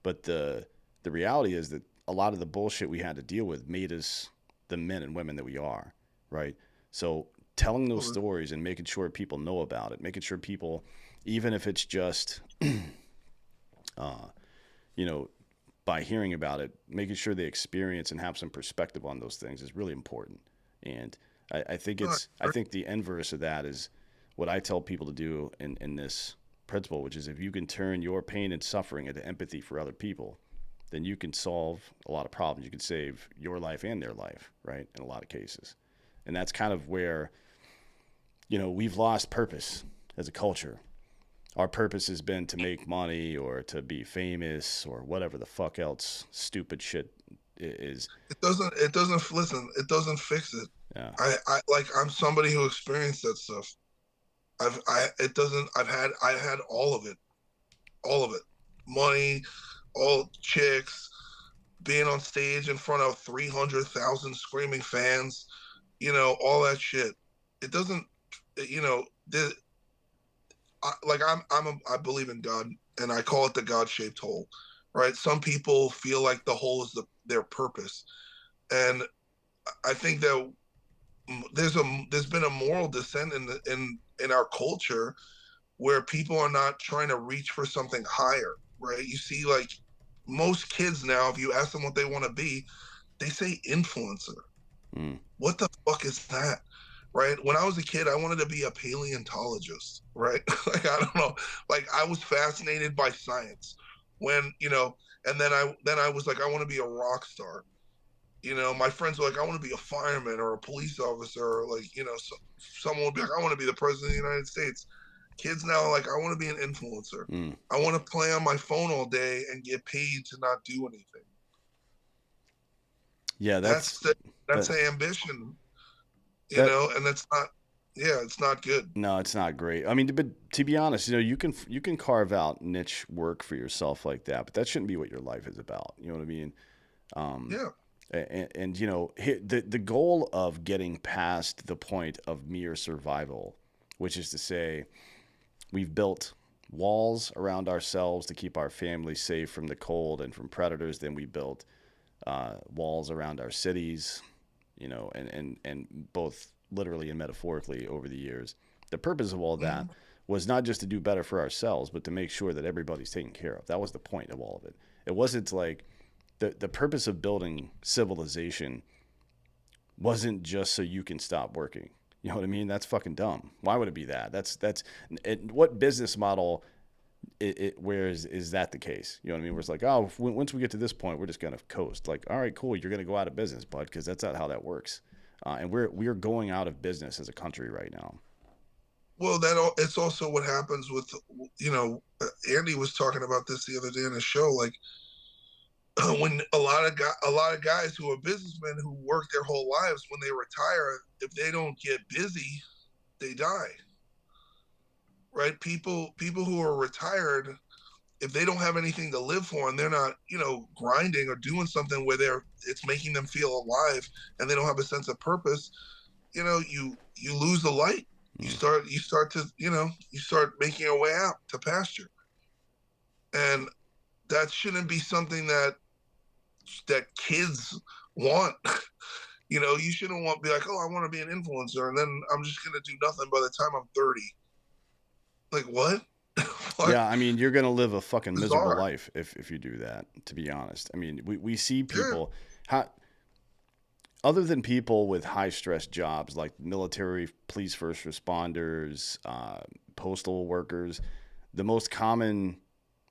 But the reality is that a lot of the bullshit we had to deal with made us the men and women that we are, right? So telling those stories and making sure people know about it, making sure people, even if it's just, uh, you know, by hearing about it, making sure they experience and have some perspective on those things is really important. And I think I think the inverse of that is what I tell people to do in this principle, which is if you can turn your pain and suffering into empathy for other people, then you can solve a lot of problems. You can save your life and their life, right? In a lot of cases. And that's kind of where, we've lost purpose as a culture. Our purpose has been to make money or to be famous or whatever the fuck else stupid shit is. It doesn't listen, it doesn't fix it. Yeah. I'm somebody who experienced that stuff. I've had all of it. All of it. Money, all chicks, being on stage in front of 300,000 screaming fans, all that shit. It doesn't, you know, the, like I believe in God, and I call it the God-shaped hole, right? Some people feel like the hole is their purpose, and I think that there's been a moral descent in our culture where people are not trying to reach for something higher, right? You see, like most kids now, if you ask them what they want to be, they say influencer. Mm. What the fuck is that? Right? When I was a kid, I wanted to be a paleontologist, right? Like I don't know, like I was fascinated by science. When, and then I was like, I want to be a rock star. My friends were like, I want to be a fireman or a police officer, or like, someone would be like, I want to be the president of the United States. Kids now are like, I want to be an influencer. Mm. I want to play on my phone all day and get paid to not do anything. Yeah, That's the, that's that the ambition, that and that's not, yeah, it's not good. no, it's not great. I mean, but to be honest, you can carve out niche work for yourself like that, but that shouldn't be what your life is about. You know what I mean? Um, Yeah. and the goal of getting past the point of mere survival, which is to say, we've built walls around ourselves to keep our family safe from the cold and from predators. Then we built walls around our cities, and both literally and metaphorically over the years. The purpose of all that Mhm. was not just to do better for ourselves, but to make sure that everybody's taken care of. That was the point of all of it. It wasn't like the purpose of building civilization wasn't just so you can stop working. You know what I mean? That's fucking dumb. Why would it be that? What business model where is that the case? You know what I mean? Where it's like, oh, once we get to this point, we're just gonna coast. Like, all right, cool, you're gonna go out of business, bud, because that's not how that works. And we're going out of business as a country right now. Well, it's also what happens with, Andy was talking about this the other day in a show. Like when a lot of guys who are businessmen who work their whole lives, when they retire, if they don't get busy, they die. Right? People who are retired, if they don't have anything to live for and they're not, grinding or doing something where it's making them feel alive and they don't have a sense of purpose, you lose the light. Mm. You start making your way out to pasture. And that shouldn't be something that kids want. You shouldn't want to be like, oh, I want to be an influencer, and then I'm just gonna do nothing by the time I'm 30. Like what? What? Yeah, I mean, you're gonna live a fucking miserable Bizarre. life if you do that. To be honest, I mean, we see Yeah. people how other than people with high stress jobs like military, police, first responders, postal workers, the most common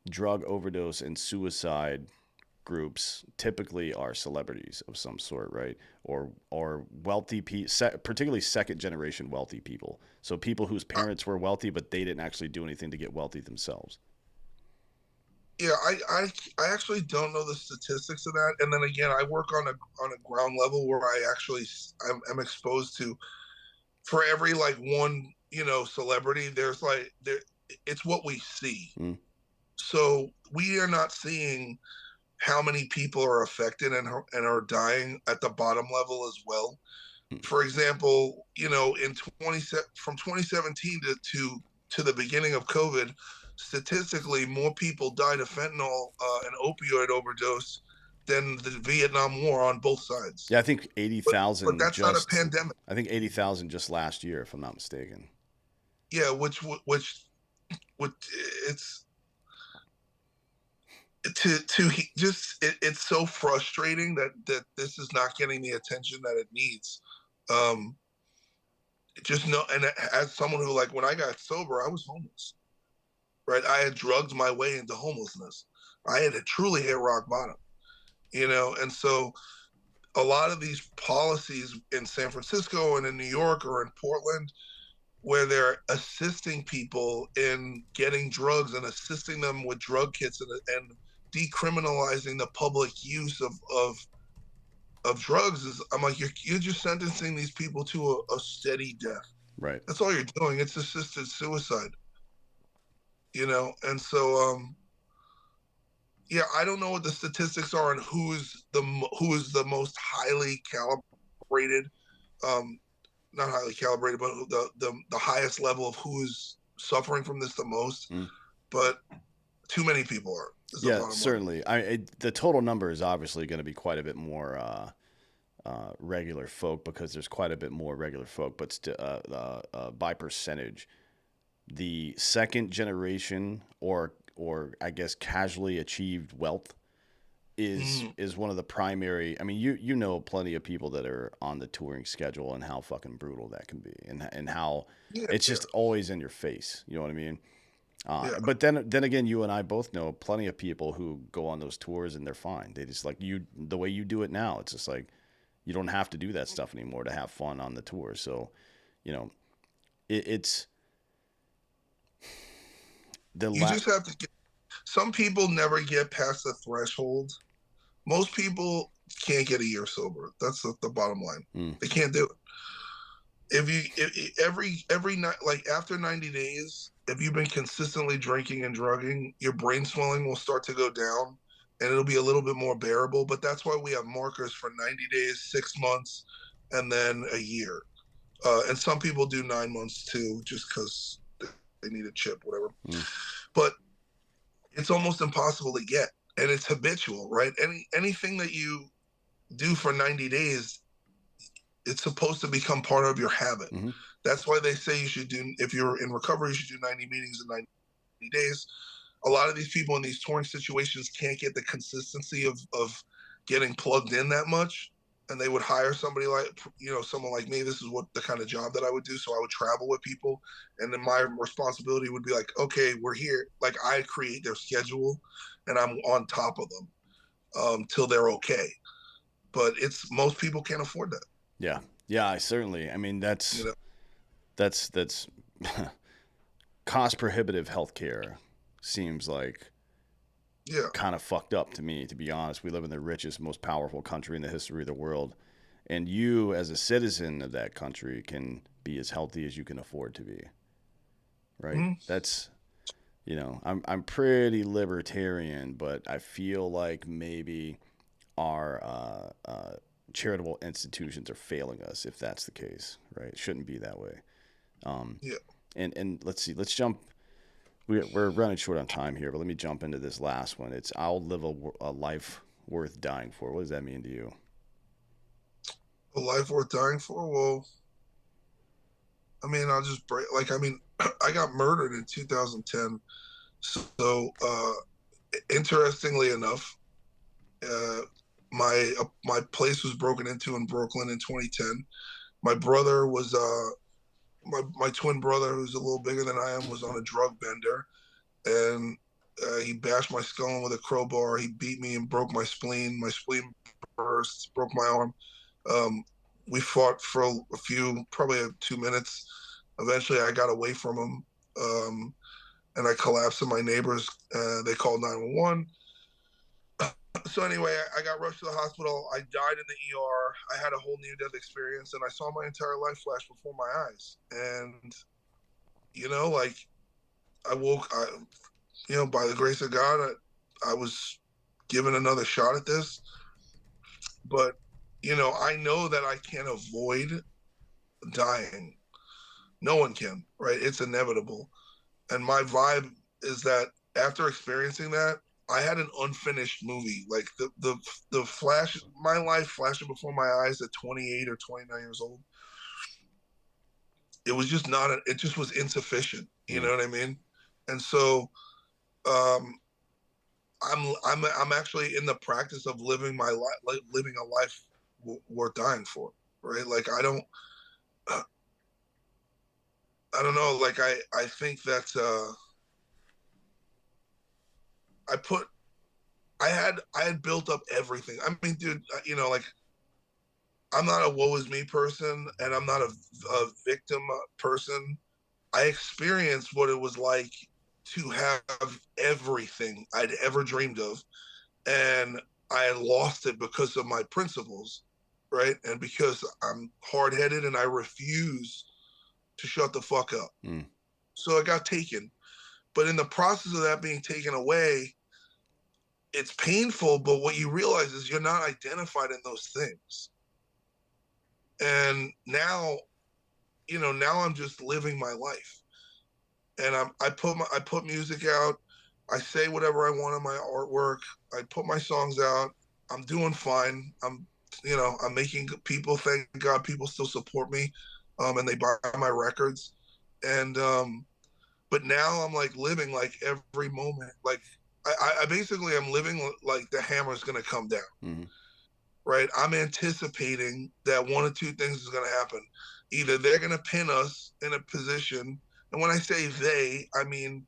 drug overdose and suicide groups typically are celebrities of some sort, right? Or wealthy people, particularly second generation wealthy people. So people whose parents were wealthy, but they didn't actually do anything to get wealthy themselves. Yeah, I actually don't know the statistics of that. And then again, I work on a ground level where I'm exposed to, for every like one, celebrity, there's like there it's what we see. Mm. So we are not seeing how many people are affected and are dying at the bottom level as well. For example, in 20 from 2017 to the beginning of COVID, statistically, more people died of fentanyl and opioid overdose than the Vietnam War on both sides. Yeah, I think eighty But thousand that's not a just. pandemic. I think 80,000 just last year, if I'm not mistaken. Yeah, which it's it's so frustrating that this is not getting the attention that it needs. Um, just know, and as someone who, like, when I got sober, I was homeless. Right, I had drugged my way into homelessness. I had truly hit rock bottom. And so a lot of these policies in San Francisco and in New York or in Portland, where they're assisting people in getting drugs and assisting them with drug kits and decriminalizing the public use of drugs, is, I'm like, you're just sentencing these people to a steady death. Right. That's all you're doing. It's assisted suicide. And so yeah, I don't know what the statistics are on who is the most highly calibrated, um, not highly calibrated, but the highest level of who is suffering from this the most. Mm. But too many people are. Is the Yeah, bottom line. certainly. The total number is obviously going to be quite a bit more regular folk because there's quite a bit more regular folk, but by percentage, the second generation or I guess casually achieved wealth Mm, is one of the primary. I mean, you know plenty of people that are on the touring schedule and how fucking brutal that can be, and how yeah, it's yeah, just always in your face. You know what I mean? yeah. But then again, you and I both know plenty of people who go on those tours and they're fine. They just like you the way you do it now. It's just like you don't have to do that stuff anymore to have fun on the tour. So, you know, it's the You just have to get. Some people never get past the threshold. Most people can't get a year sober. That's the bottom line. mm, They can't do it. Every night, like after 90 days, if you've been consistently drinking and drugging, your brain swelling will start to go down, and it'll be a little bit more bearable. But that's why we have markers for 90 days, 6 months, and then a year. And some people do 9 months too, just because they need a chip, whatever. mm, But it's almost impossible to get, and it's habitual, right? Anything that you do for 90 days, it's supposed to become part of your habit. mm-hmm, That's why they say you should do, if you're in recovery, you should do 90 meetings in 90 days. A lot of these people in these touring situations can't get the consistency of getting plugged in that much. And they would hire somebody like, someone like me. This is what the kind of job that I would do. So I would travel with people. And then my responsibility would be like, okay, we're here. Like I create their schedule and I'm on top of them till they're okay. But most people can't afford that. yeah, yeah. I certainly. I mean, You know, that's cost prohibitive healthcare seems like yeah. kind of fucked up to me, to be honest. We live in the richest, most powerful country in the history of the world. And you, as a citizen of that country, can be as healthy as you can afford to be. Right? Mm-hmm. That's, I'm pretty libertarian, but I feel like maybe our charitable institutions are failing us if that's the case. Right? It shouldn't be that way. Um, Yeah. and let's see. Let's jump. We're running short on time here, but let me jump into this last one. It's I'll live a life worth dying for. What does that mean to you? A life worth dying for? Well, I mean, I'll just break. Like, I mean, I got murdered in 2010. So, interestingly enough, uh, my place was broken into in Brooklyn in 2010. My brother was my twin brother, who's a little bigger than I am, was on a drug bender, and he bashed my skull in with a crowbar. He beat me and broke my spleen. My spleen burst, broke my arm. Um, we fought for a few, probably 2 minutes. Eventually, I got away from him, and I collapsed. And my neighbors, they called 911. So anyway, I got rushed to the hospital. I died in the ER. I had a whole near-death experience, and I saw my entire life flash before my eyes. And like I woke, by the grace of God, I was given another shot at this. But I know that I can't avoid dying. No one can, right? It's inevitable. And my vibe is that after experiencing that, I had an unfinished movie. Like the flash, my life flashing before my eyes at 28 or 29 years old. It was just not. It just was insufficient. You Mm, know what I mean? And so, um, I'm actually in the practice of living my life, like living a life worth dying for. Right? Like I don't know. Like I think that I put I had built up everything. I mean, dude, like I'm not a woe is me person, and I'm not a victim person. I experienced what it was like to have everything I'd ever dreamed of, and I had lost it because of my principles, right? And because I'm hard headed and I refuse to shut the fuck up. mm, So it got taken. But in the process of that being taken away, it's painful, but what you realize is you're not identified in those things. And now I'm just living my life. And I put music out. I say whatever I want in my artwork. I put my songs out. I'm doing fine. I'm making people, thank God people still support me. And they buy my records. And but now I'm like living like every moment. Like I basically am living like the hammer's going to come down, Mm-hmm. right? I'm anticipating that one or two things is going to happen. Either they're going to pin us in a position, and when I say they, I mean,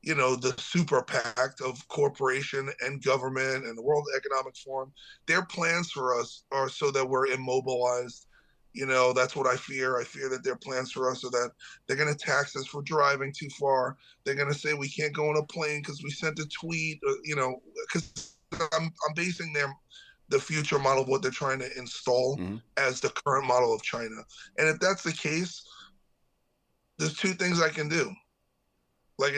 you know, the super pact of corporation and government and the World Economic Forum. Their plans for us are so that we're immobilized. You know, that's what I fear. I fear that their plans for us are that they're going to tax us for driving too far. They're going to say we can't go on a plane because we sent a tweet. You know, because I'm basing the future model of what they're trying to install Mm-hmm. as the current model of China. And if that's the case, there's two things I can do. Like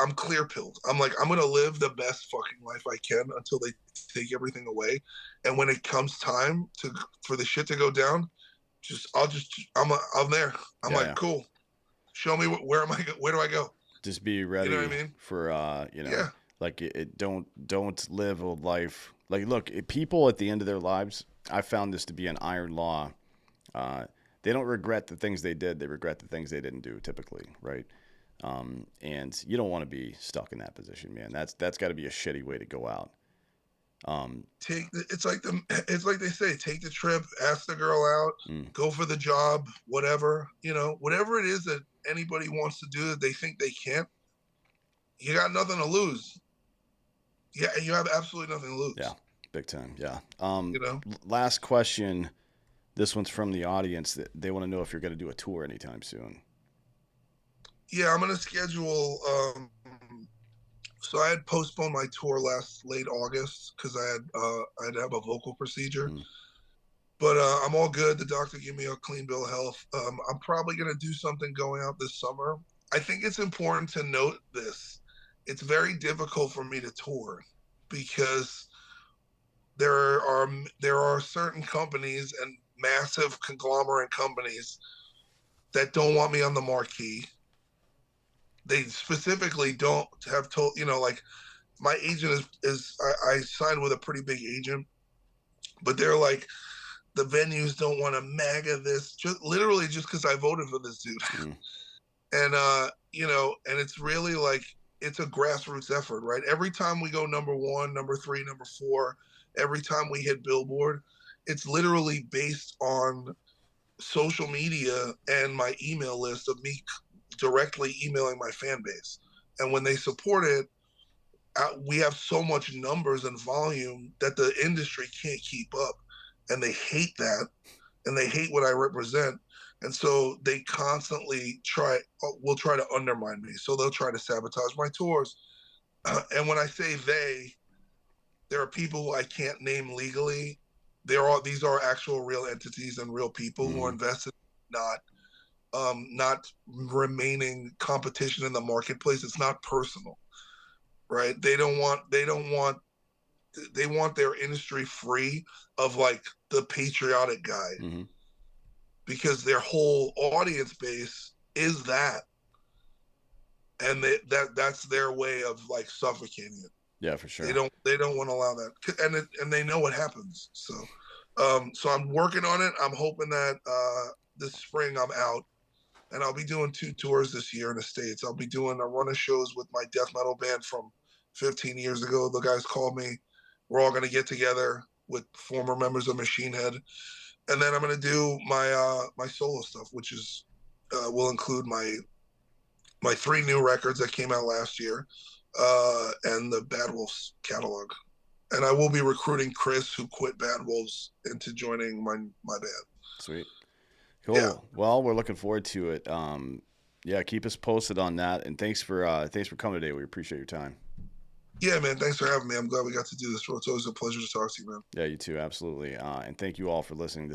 I'm clear pilled. I'm like, I'm gonna live the best fucking life I can until they take everything away. And when it comes time to for the shit to go down, I'm there. I'm Yeah, like, yeah. cool. Show me where am I? Where do I go? Just be You know what ready I mean? for Yeah. like don't live a life like look, people at the end of their lives, I found this to be an iron law. Uh, they don't regret the things they did; they regret the things they didn't do. Typically, right? And you don't want to be stuck in that position, man. That's got to be a shitty way to go out. It's like they say, take the trip, ask the girl out, Mm, go for the job, whatever, you know, whatever it is that anybody wants to do that they think they can't, you got nothing to lose. Yeah, you have absolutely nothing to yeah, lose. big time. Yeah. You know? Last question. This one's from the audience. That they want to know if you're going to do a tour anytime soon. Yeah, I'm gonna schedule. So I had postponed my tour last late August because I had to have a vocal procedure. Mm, But I'm all good. The doctor gave me a clean bill of health. I'm probably gonna do something going out this summer. I think it's important to note this. It's very difficult for me to tour because there are certain companies and massive conglomerate companies that don't want me on the marquee. They specifically don't have told, you know, like my agent I signed with a pretty big agent, but they're like, the venues don't want to MAGA this, just literally just because I voted for this dude. mm, And you know, and it's really like it's a grassroots effort, right? Every time we go number one, number three, number four, every time we hit Billboard, it's literally based on social media and my email list of me directly emailing my fan base. And when they support it, we have so much numbers and volume that the industry can't keep up, and they hate that, and they hate what I represent, and so they constantly will try to undermine me. So they'll try to sabotage my tours. And when I say they, there are people who I can't name legally. These are actual real entities and real people who are mm-hmm. invested, not not remaining competition in the marketplace. It's not personal, right? They want their industry free of like the patriotic guy Mm-hmm. because their whole audience base is that, and that's their way of like suffocating it. Yeah, for They sure. don't want to allow that, and they know what happens. So so I'm working on it. I'm hoping that this spring I'm out, and I'll be doing 2 tours this year in the States. I'll be doing a run of shows with my death metal band from 15 years ago. The guys called me. We're all going to get together with former members of Machine Head, and then I'm going to do my solo stuff, which is will include my 3 new records that came out last year, and the Bad Wolves catalog. And I will be recruiting Chris, who quit Bad Wolves, into joining my band. Sweet. Yeah, Cool. Well, we're looking forward to it. Yeah, keep us posted on that. And thanks for coming today. We appreciate your time. yeah, man. Thanks for having me. I'm glad we got to do this. It's always a pleasure to talk to you, man. Yeah, you too. Absolutely. And thank you all for listening.